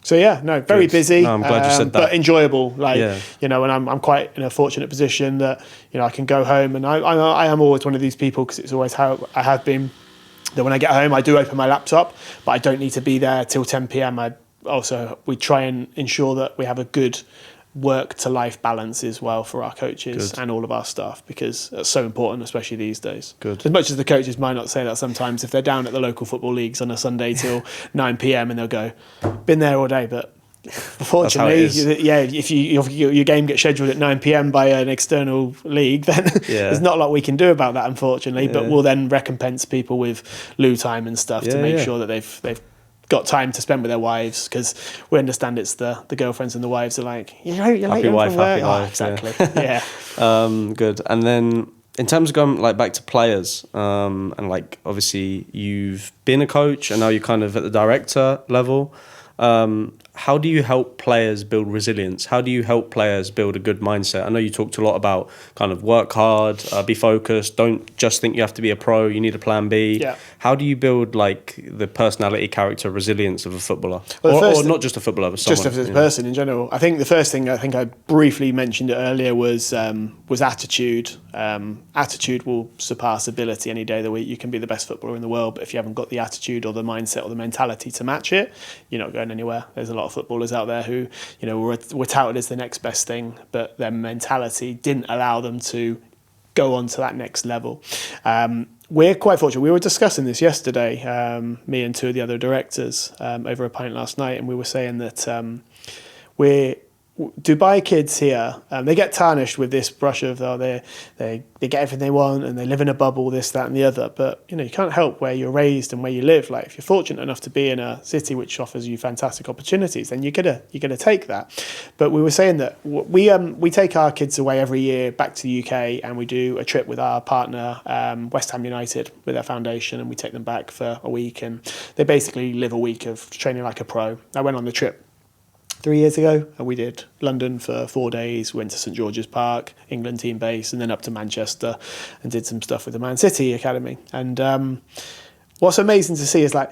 So yeah, no, very Good. busy. No, I'm glad you said that. But enjoyable. Like, Yeah. you know, and I'm quite in a fortunate position that, you know, I can go home, and I am always one of these people, because it's always how I have been, that when I get home, I do open my laptop, but I don't need to be there till 10 p.m. We try and ensure that we have a good work to life balance as well for our coaches and all of our staff, because that's so important, especially these days. Good. As much as the coaches might not say that sometimes, if they're down at the local football leagues on a Sunday till 9 p.m. and they'll go, been there all day, but unfortunately, if your game gets scheduled at 9 p.m. by an external league, then there's not a lot we can do about that, unfortunately. But we'll then recompense people with loo time and stuff to make sure that they've got time to spend with their wives, because we understand it's the girlfriends and the wives are like, you're late home from work. Exactly. Yeah. Good. And then in terms of going like back to players, and like obviously you've been a coach and now you're kind of at the director level. How do you help players build resilience? How do you help players build a good mindset? I know you talked a lot about kind of work hard, be focused, don't just think you have to be a pro, you need a plan B. Yeah. How do you build like the personality, character, resilience of a footballer? Well, or not just a footballer, but someone. Just as a person in general. I think the first thing, I think I briefly mentioned it earlier, was attitude. Attitude will surpass ability any day of the week. You can be the best footballer in the world, but if you haven't got the attitude or the mindset or the mentality to match it, you're not going anywhere. There's a lot of footballers out there who, you know, were touted as the next best thing, but their mentality didn't allow them to go on to that next level. We're quite fortunate. We were discussing this yesterday, me and two of the other directors, over a pint last night, and we were saying that Dubai kids here, they get tarnished with this brush of, they get everything they want and they live in a bubble, this, that and the other. But, you know, you can't help where you're raised and where you live. Like, if you're fortunate enough to be in a city which offers you fantastic opportunities, then you're gonna take that. But we were saying that we take our kids away every year back to the UK, and we do a trip with our partner, West Ham United, with their foundation, and we take them back for a week, and they basically live a week of training like a pro. I went on the trip 3 years ago, and we did London for 4 days, went to St George's Park, England team base, and then up to Manchester and did some stuff with the Man City Academy. And what's amazing to see is, like,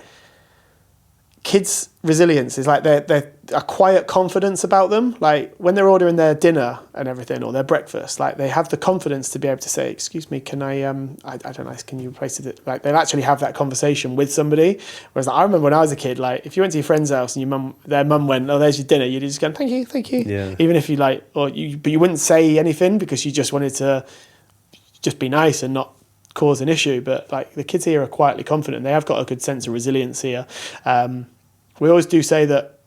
kids' resilience is like they're a quiet confidence about them. Like, when they're ordering their dinner and everything, or their breakfast, like, they have the confidence to be able to say, excuse me, can I don't know, can you replace it? Like, they'll actually have that conversation with somebody. Whereas, like, I remember when I was a kid, like, if you went to your friend's house and their mum went, oh, there's your dinner, you'd just go, thank you. Yeah. Even if you but you wouldn't say anything because you just wanted to just be nice and not cause an issue. But, like, the kids here are quietly confident. They have got a good sense of resilience here. We always do say that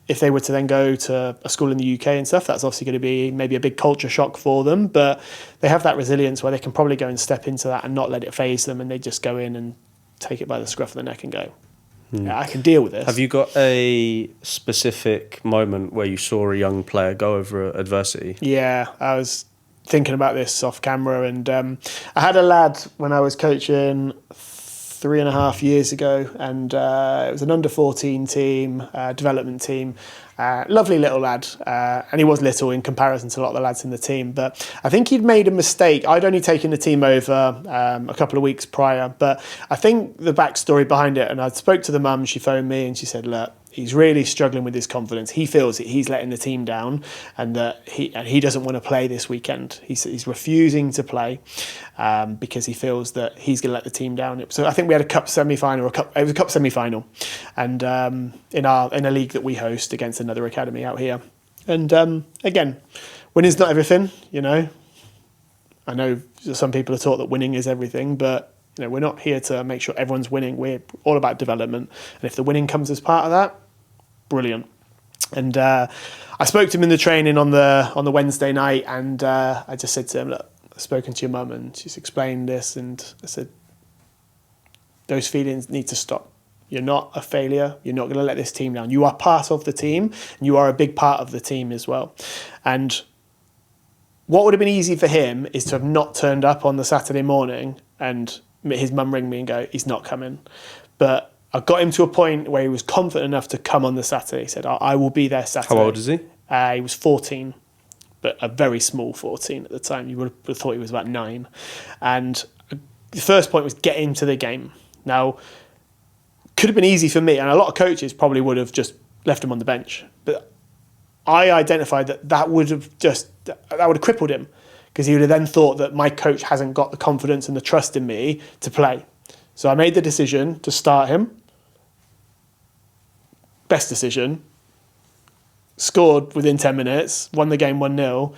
if they were to then go to a school in the UK and stuff, that's obviously going to be maybe a big culture shock for them, but they have that resilience where they can probably go and step into that and not let it faze them, and they just go in and take it by the scruff of the neck and go, yeah, I can deal with this. Have you got a specific moment where you saw a young player go over adversity? Yeah, I was thinking about this off camera, and I had a lad when I was coaching 3.5 years ago, and it was an under-14 team, development team. Lovely little lad, and he was little in comparison to a lot of the lads in the team, but I think he'd made a mistake. I'd only taken the team over a couple of weeks prior, but I think the backstory behind it, and I spoke to the mum, she phoned me and she said, look, he's really struggling with his confidence. He feels that he's letting the team down, and that he doesn't want to play this weekend. He's refusing to play because he feels that he's going to let the team down. So I think we had a cup semi-final, it was a cup semi-final, and in a league that we host against another academy out here. And again, winning's not everything, you know. I know some people are taught that winning is everything, but you know, we're not here to make sure everyone's winning. We're all about development, and if the winning comes as part of that, brilliant. And I spoke to him in the training on the Wednesday night, and I just said to him, look, I've spoken to your mum, and she's explained this, and I said, those feelings need to stop. You're not a failure. You're not going to let this team down. You are part of the team, and you are a big part of the team as well. And what would have been easy for him is to have not turned up on the Saturday morning, and his mum ring me and go, he's not coming. But I got him to a point where he was confident enough to come on the Saturday. He said, I will be there Saturday. How old is he? He was 14, but a very small 14 at the time. You would have thought he was about 9. And the first point was get into the game. Now, could have been easy for me, and a lot of coaches probably would have just left him on the bench. But I identified that would have crippled him, because he would have then thought that my coach hasn't got the confidence and the trust in me to play. So I made the decision to start him. Best decision. Scored within 10 minutes, won the game 1-0,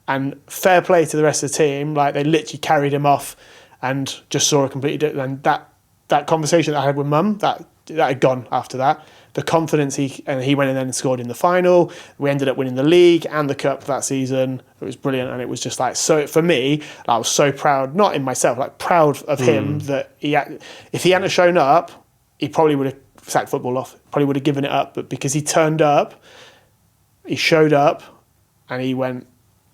and fair play to the rest of the team. Like, they literally carried him off and just saw a completely different. And that conversation that I had with Mum, that had gone after that. The confidence he went in and scored in the final. We ended up winning the league and the cup that season. It was brilliant, and it was just like, so for me, I was so proud, not in myself, like proud of him, that if he hadn't shown up, he probably would have sacked football off. Probably would have given it up, but because he turned up, he showed up, and he went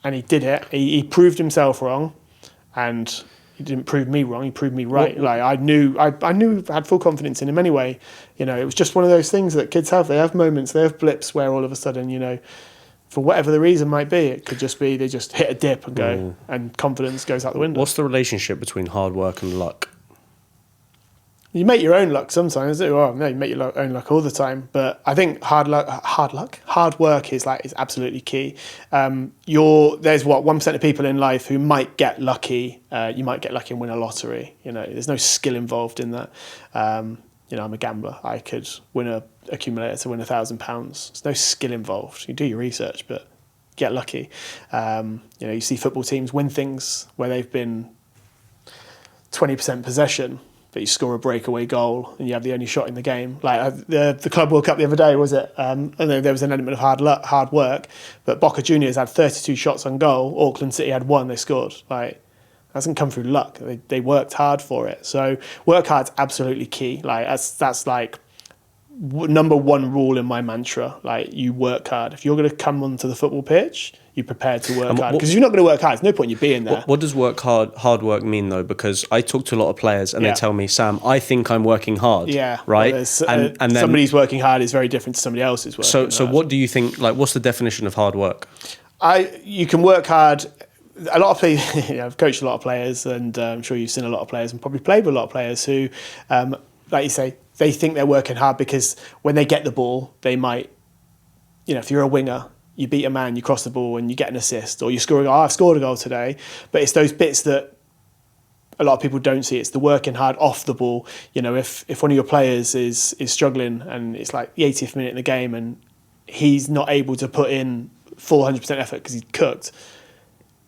and he did it. He proved himself wrong, and he didn't prove me wrong. He proved me right. Like, I knew I had full confidence in him anyway. You know, it was just one of those things that kids have. They have moments, they have blips where all of a sudden, you know, for whatever the reason might be, it could just be they just hit a dip and go, and confidence goes out the window. What's the relationship between hard work and luck? You make your own luck sometimes. Well, no, you make your own luck all the time. But I think hard work is absolutely key. There's 1% of people in life who might get lucky. You might get lucky and win a lottery. You know, there's no skill involved in that. You know, I'm a gambler. I could win a accumulator to win £1,000. There's no skill involved. You do your research, but get lucky. You know, you see football teams win things where they've been 20% possession, but you score a breakaway goal and you have the only shot in the game. Like the Club World Cup the other day, was it? I know there was an element of hard work, but Boca Juniors had 32 shots on goal. Auckland City had 1. They scored. Like, it hasn't come through luck. They worked hard for it. So work hard's absolutely key. Like, that's like number one rule in my mantra. Like, you work hard. If you're going to come onto the football pitch, you're prepared to work hard, because if you're not going to work hard, there's no point in you being there. What does hard work mean, though? Because I talk to a lot of players and they tell me, Sam, I think I'm working hard. Yeah. Well, Right. and then somebody's working hard is very different to somebody else's working hard. So what do you think, like, what's the definition of hard work? You can work hard. A lot of people, you know, I've coached a lot of players, and I'm sure you've seen a lot of players and probably played with a lot of players who, like you say, they think they're working hard because when they get the ball, they might, you know, if you're a winger, you beat a man, you cross the ball and you get an assist, or you score a goal. I've scored a goal today. But it's those bits that a lot of people don't see. It's the working hard off the ball. You know, if one of your players is struggling and it's like the 80th minute in the game and he's not able to put in full 100% effort because he's cooked,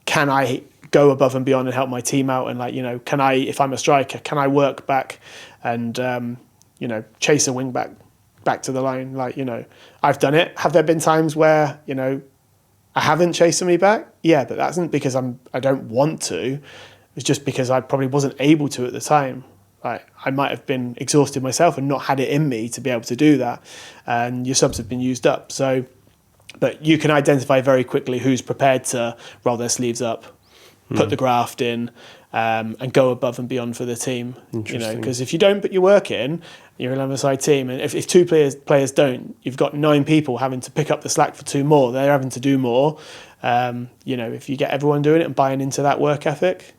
can I go above and beyond and help my team out? And, like, you know, can I, if I'm a striker, can I work back and, you know, chase a wing back to the line? Like, you know, I've done it. Have there been times where, you know, I haven't chased somebody back? Yeah, but that's not because I don't want to. It's just because I probably wasn't able to at the time. Like, I might have been exhausted myself and not had it in me to be able to do that. And your subs have been used up. So, but you can identify very quickly who's prepared to roll their sleeves up, put the graft in, and go above and beyond for the team. You know, because if you don't put your work in, you're an 11-a-side team, and if two players don't, you've got 9 people having to pick up the slack for 2 more. They're having to do more. You know, if you get everyone doing it and buying into that work ethic.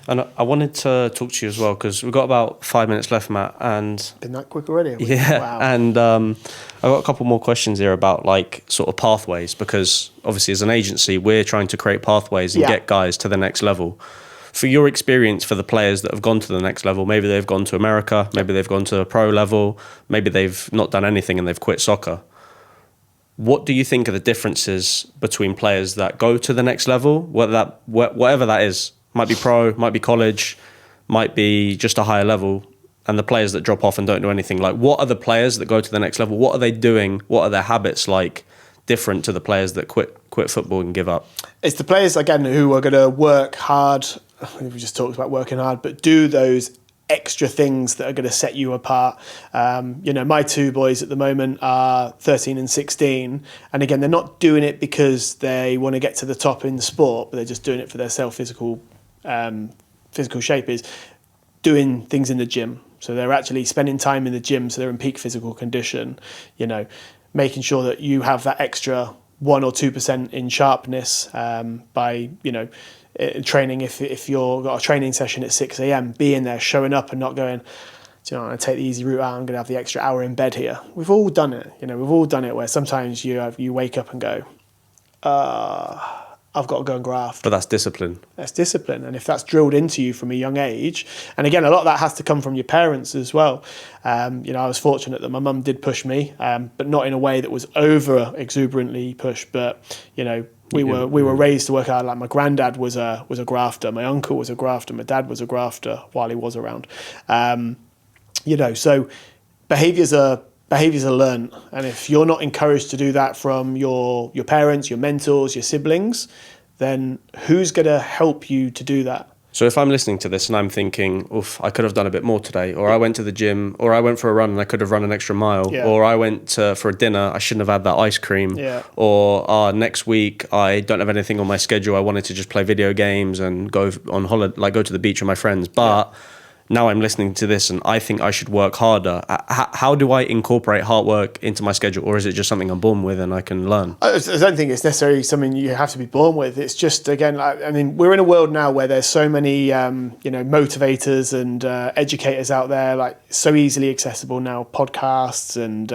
And I wanted to talk to you as well, because we've got about 5 minutes left, Matt. And been that quick already? Yeah. Wow. And I've got a couple more questions here about, like, sort of pathways, because obviously as an agency, we're trying to create pathways and get guys to the next level. For your experience, for the players that have gone to the next level, maybe they've gone to America, maybe they've gone to a pro level, maybe they've not done anything and they've quit soccer. What do you think are the differences between players that go to the next level, whatever that is? Might be pro, might be college, might be just a higher level, and the players that drop off and don't do anything. Like, what are the players that go to the next level? What are they doing? What are their habits like, different to the players that quit football and give up? It's the players, again, who are going to work hard. We just talked about working hard, but do those extra things that are going to set you apart. You know, my 2 boys at the moment are 13 and 16, and again, they're not doing it because they want to get to the top in the sport, but they're just doing it for their physical shape, is doing things in the gym. So they're actually spending time in the gym, so they're in peak physical condition, you know, making sure that you have that extra 1 or 2% in sharpness by, you know, training, if you've got a training session at 6 a.m, being there, showing up and not going, do you know, I'm going to take the easy route out, I'm going to have the extra hour in bed here. We've all done it. We've all done it where sometimes you wake up and go, I've got to go and graft. But that's discipline. That's discipline. And if that's drilled into you from a young age, and again, a lot of that has to come from your parents as well. I was fortunate that my mum did push me, but not in a way that was over exuberantly pushed. But, we were raised to work hard. Like my granddad was a grafter. My uncle was a grafter. My dad was a grafter while he was around. So behaviours are learned, and if you're not encouraged to do that from your parents, your mentors, your siblings, then who's going to help you to do that? So if I'm listening to this and I'm thinking, oof, I could have done a bit more today, or I went to the gym, or I went for a run and I could have run an extra mile, or I went for a dinner, I shouldn't have had that ice cream, or next week I don't have anything on my schedule, I wanted to just play video games and go on holiday, like go to the beach with my friends, but now I'm listening to this and I think I should work harder. How do I incorporate hard work into my schedule? Or is it just something I'm born with and I can learn? I don't think it's necessarily something you have to be born with. It's just, again, we're in a world now where there's so many, motivators and educators out there, like so easily accessible now, podcasts and,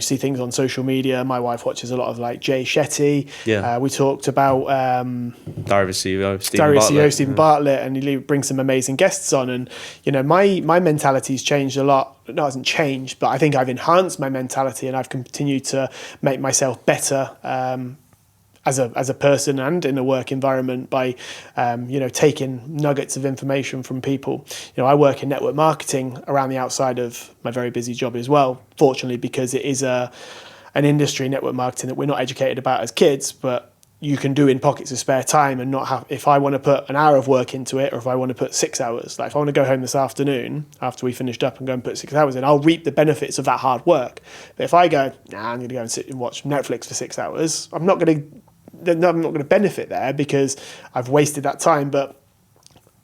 see things on social media. My wife watches a lot of like Jay Shetty. Yeah. We talked about Diary of CEO, Stephen Bartlett, and he brings some amazing guests on. And my mentality's changed a lot. No, it hasn't changed, but I think I've enhanced my mentality, and I've continued to make myself better as a person and in a work environment by taking nuggets of information from people. I work in network marketing around the outside of my very busy job as well, fortunately, because it is an industry, network marketing, that we're not educated about as kids, but you can do in pockets of spare time and not have, if I want to put an hour of work into it, or if I want to put 6 hours, like if I want to go home this afternoon after we finished up and go and put 6 hours in, I'll reap the benefits of that hard work. But if I go, I'm going to go and sit and watch Netflix for 6 hours, I'm not going to benefit there because I've wasted that time. But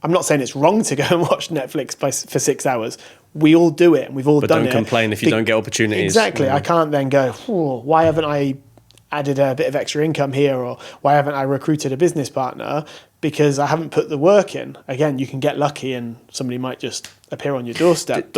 I'm not saying it's wrong to go and watch Netflix for 6 hours. We all do it, and we've all done it. But don't complain if you don't get opportunities. Exactly. I can't then go, why haven't I added a bit of extra income here, or why haven't I recruited a business partner? Because I haven't put the work in. Again, you can get lucky and somebody might just appear on your doorstep.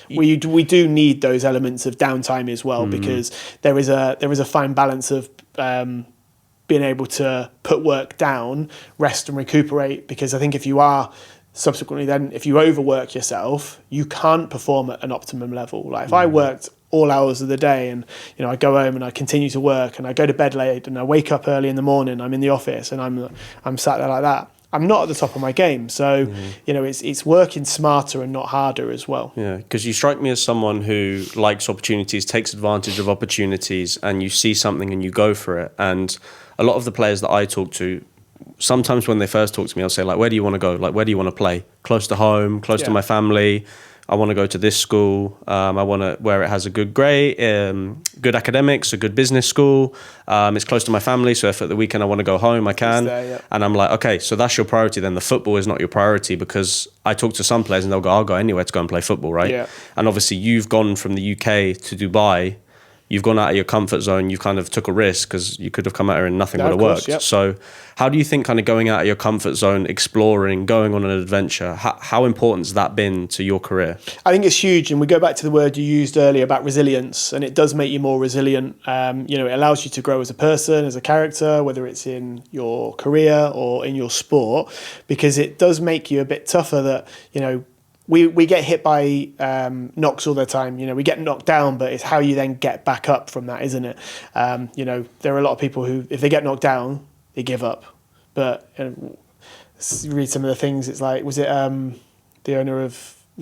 We do need those elements of downtime as well, because there is a fine balance of being able to put work down, rest and recuperate. Because I think if you are subsequently then, if you overwork yourself, you can't perform at an optimum level. Like if I worked all hours of the day and I go home and I continue to work and I go to bed late and I wake up early in the morning, I'm in the office and I'm sat there like that, I'm not at the top of my game. So it's working smarter and not harder as well. Yeah, because you strike me as someone who likes opportunities, takes advantage of opportunities, and you see something and you go for it. And a lot of the players that I talk to, sometimes when they first talk to me, I'll say, like, where do you want to go? Like, where do you want to play? Close to home, close to my family. I want to go to this school. I want to where it has a good grade, good academics, a good business school. It's close to my family, so if at the weekend I want to go home, I can. And I'm like, okay, so that's your priority. Then the football is not your priority, because I talk to some players and they'll go, I'll go anywhere to go and play football, right? Yeah. And obviously you've gone from the UK to Dubai. You've gone out of your comfort zone. You kind of took a risk because you could have come out here and nothing would have worked. Yep. So how do you think kind of going out of your comfort zone, exploring, going on an adventure, how important has that been to your career? I think it's huge. And we go back to the word you used earlier about resilience, and it does make you more resilient. It allows you to grow as a person, as a character, whether it's in your career or in your sport, because it does make you a bit tougher that, we get hit by knocks all the time. We get knocked down, but it's how you then get back up from that, isn't it? There are a lot of people who, if they get knocked down, they give up. But read some of the things. It's like, was it the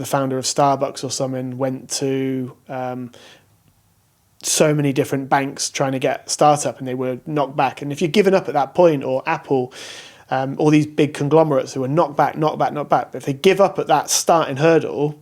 founder of Starbucks or something went to so many different banks trying to get startup, and they were knocked back. And if you're giving up at that point, or Apple, all these big conglomerates who are knocked back. But if they give up at that starting hurdle,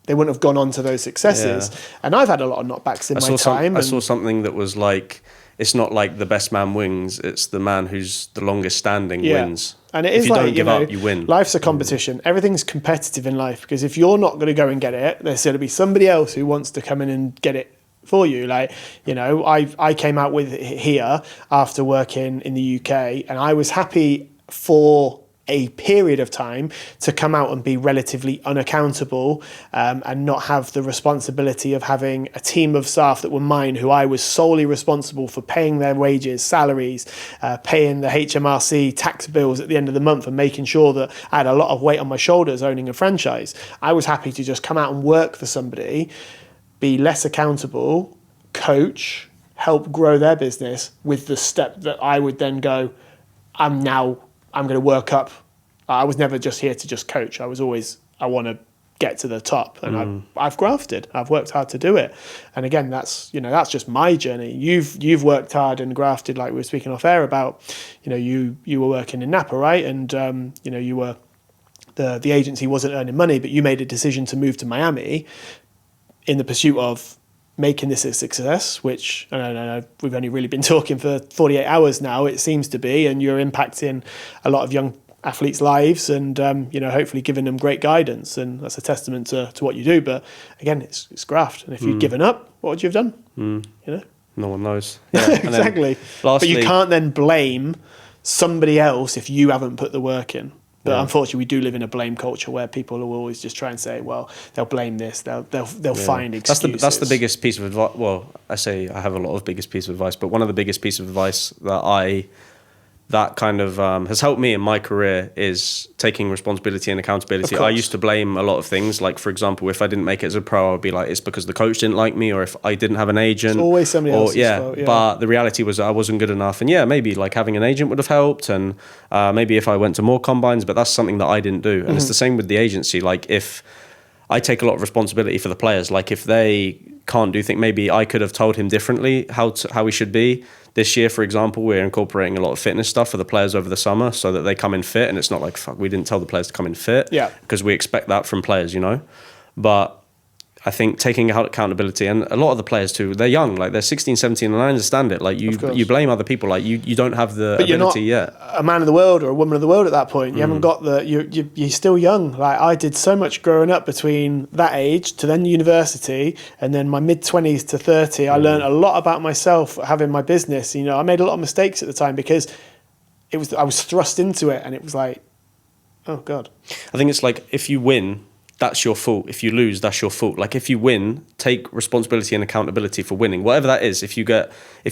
they wouldn't have gone on to those successes. Yeah. And I've had a lot of knockbacks in my time. I saw something that was like, it's not like the best man wins, it's the man who's the longest standing wins. And it is, if you don't give up, you win. Life's a competition. Everything's competitive in life, because if you're not going to go and get it, there's going to be somebody else who wants to come in and get it for you. Like, I came out with here after working in the UK, and I was happy for a period of time to come out and be relatively unaccountable, and not have the responsibility of having a team of staff that were mine, who I was solely responsible for paying their wages, salaries, paying the HMRC tax bills at the end of the month, and making sure that I had a lot of weight on my shoulders owning a franchise. I was happy to just come out and work for somebody, be less accountable, coach, help grow their business, with the step that I would then go, I'm going to work up. I was never just here to just coach. I was always, I want to get to the top, and I've grafted. I've worked hard to do it. And again, that's just my journey. You've worked hard and grafted, like we were speaking off air about. You were working in Napa, right? And you were the agency wasn't earning money, but you made a decision to move to Miami in the pursuit of making this a success, which I know we've only really been talking for 48 hours now, it seems to be, and you're impacting a lot of young athletes' lives, and hopefully giving them great guidance, and that's a testament to what you do. But again, it's graft, and if you'd given up, what would you have done? No one knows. Yeah. Exactly. But you can't then blame somebody else if you haven't put the work in. But unfortunately, we do live in a blame culture where people will always just try and say, well, they'll blame this, they'll find excuses. That's the biggest piece of advice. Well, I say I have a lot of biggest piece of advice, but one of the biggest pieces of advice that kind of has helped me in my career is taking responsibility and accountability. I used to blame a lot of things. Like, for example, if I didn't make it as a pro, I'd be like, it's because the coach didn't like me, or if I didn't have an agent. It's always somebody else's fault. Yeah. But the reality was that I wasn't good enough. And maybe like having an agent would have helped. And maybe if I went to more combines, but that's something that I didn't do. And it's the same with the agency. Like, if I take a lot of responsibility for the players, like if they can't do things, maybe I could have told him differently how he should be. This year, for example, we're incorporating a lot of fitness stuff for the players over the summer so that they come in fit, and it's not like, fuck, we didn't tell the players to come in fit, because we expect that from players, But I think taking accountability, and a lot of the players too, they're young, like they're 16, 17, and I understand it. Like you blame other people, like you don't have the ability you're not yet. A man of the world or a woman of the world at that point. You haven't got you're still young. Like I did so much growing up between that age to then university, and then my mid-20s to 30. I learned a lot about myself having my business. I made a lot of mistakes at the time because I was thrust into it, and it was like, oh God. I think it's like, if you win, that's your fault. If you lose, that's your fault. Like, if you win, take responsibility and accountability for winning, whatever that is. If you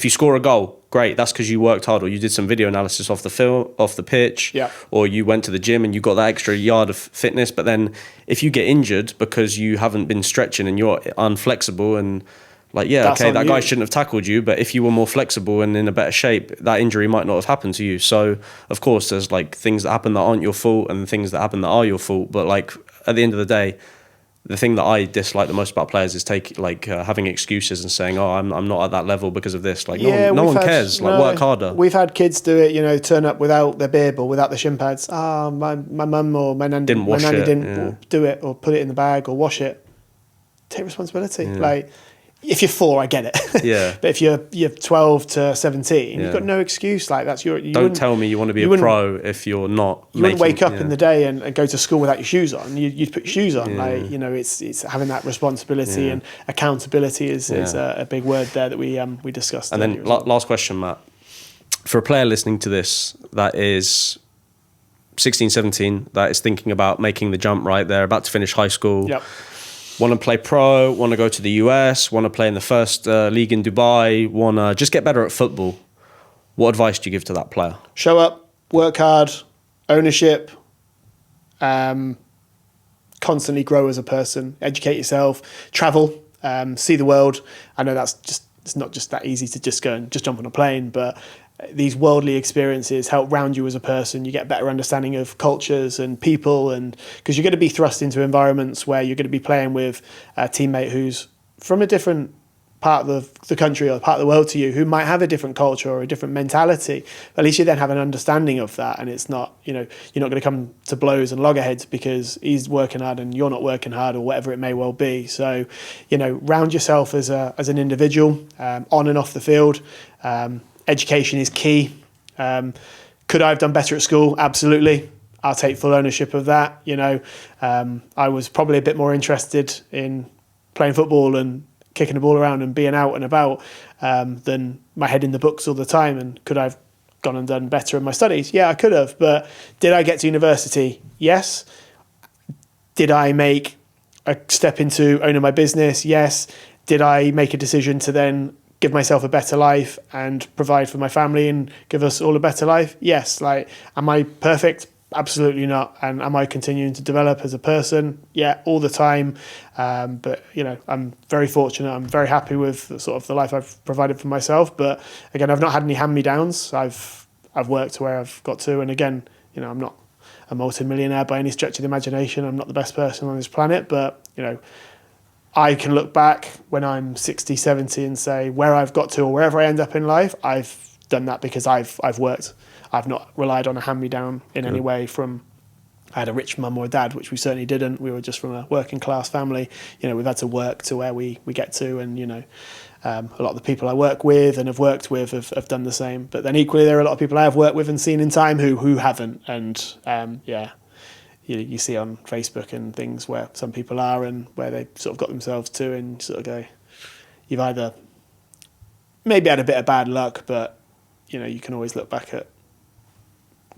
score a goal, great, that's because you worked hard, or you did some video analysis off the pitch, or you went to the gym and you got that extra yard of fitness. But then if you get injured because you haven't been stretching and you're unflexible, and like, that guy shouldn't have tackled you, but if you were more flexible and in a better shape, that injury might not have happened to you. So of course there's like things that happen that aren't your fault and things that happen that are your fault. But like, at the end of the day, the thing that I dislike the most about players is having excuses and saying, "Oh, I'm not at that level because of this." Like, no one cares. Like, work harder. We've had kids do it. Turn up without their bib or without the shin pads. My mum or my nan didn't do it, or put it in the bag or wash it. Take responsibility. Yeah. Like, if you're 4, I get it. Yeah. But if you're 12 to 17, you've got no excuse. Like, that's your. Don't tell me you want to be a pro if you're not. You wouldn't wake up in the day and go to school without your shoes on. You'd put your shoes on. Yeah. Like, it's having that responsibility and accountability is a big word there that we discussed. And then last question, Matt. For a player listening to this that is 16, 17, that is thinking about making the jump, right? They're about to finish high school. Yep. Want to play pro, want to go to the US, want to play in the first league in Dubai, want to just get better at football. What advice do you give to that player? Show up, work hard, ownership, constantly grow as a person, educate yourself, travel, see the world. I know it's not just that easy to just go and just jump on a plane, but these worldly experiences help round you as a person. You get a better understanding of cultures and people, and because you're going to be thrust into environments where you're going to be playing with a teammate who's from a different part of the country or part of the world to you, who might have a different culture or a different mentality. At least you then have an understanding of that, and it's not, you're not going to come to blows and loggerheads because he's working hard and you're not working hard, or whatever it may well be. So, round yourself as an individual, on and off the field. Education is key. Could I have done better at school? Absolutely. I'll take full ownership of that. I was probably a bit more interested in playing football and kicking the ball around and being out and about than my head in the books all the time. And could I have gone and done better in my studies? Yeah, I could have. But did I get to university? Yes. Did I make a step into owning my business? Yes. Did I make a decision to then give myself a better life and provide for my family and give us all a better life? Yes. Like, am I perfect? Absolutely not. And am I continuing to develop as a person? Yeah, all the time. But you know, I'm very fortunate. I'm very happy with sort of the life I've provided for myself. But again, I've not had any hand-me-downs. I've worked to where I've got to. And again, you know, I'm not a multi-millionaire by any stretch of the imagination. I'm not the best person on this planet, but you know, I can look back when I'm 60, 70 and say where I've got to or wherever I end up in life, I've done that because I've worked. I've not relied on a hand-me-down in any way from, I had a rich mum or dad, which we certainly didn't. We were just from a working class family. You know, we've had to work to where we get to, and you know, a lot of the people I work with and have worked with have done the same. But then equally, there are a lot of people I have worked with and seen in time who haven't. And you see on Facebook and things where some people are and where they sort of got themselves to, and sort of go, you've either maybe had a bit of bad luck, but you know, you can always look back at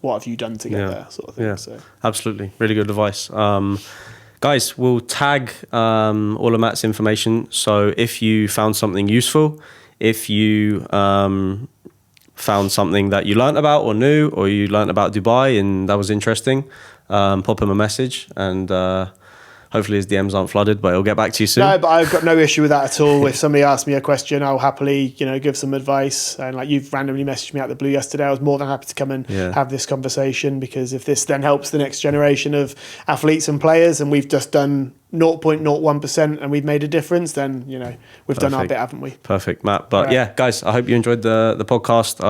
what have you done to get there, sort of thing. Yeah, so. Absolutely. Really good advice. Guys, we'll tag all of Matt's information. So if you found something useful, if you found something that you learnt about or knew, or you learnt about Dubai and that was interesting, pop him a message, and hopefully his DMs aren't flooded, but he'll get back to you soon. No, but I've got no issue with that at all. If somebody asks me a question, I'll happily, you know, give some advice. And like you've randomly messaged me out the blue yesterday, I was more than happy to come and have this conversation, because if this then helps the next generation of athletes and players, and we've just done 0.01% and we've made a difference, then, you know, we've done our bit, haven't we? Perfect, Matt. But yeah, guys, I hope you enjoyed the podcast.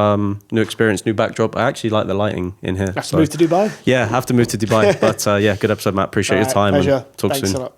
New experience, new backdrop. I actually like the lighting in here. Have to move to Dubai? Yeah, have to move to Dubai. But yeah, good episode, Matt. Appreciate your time. Pleasure. Talk Thanks soon. a lot.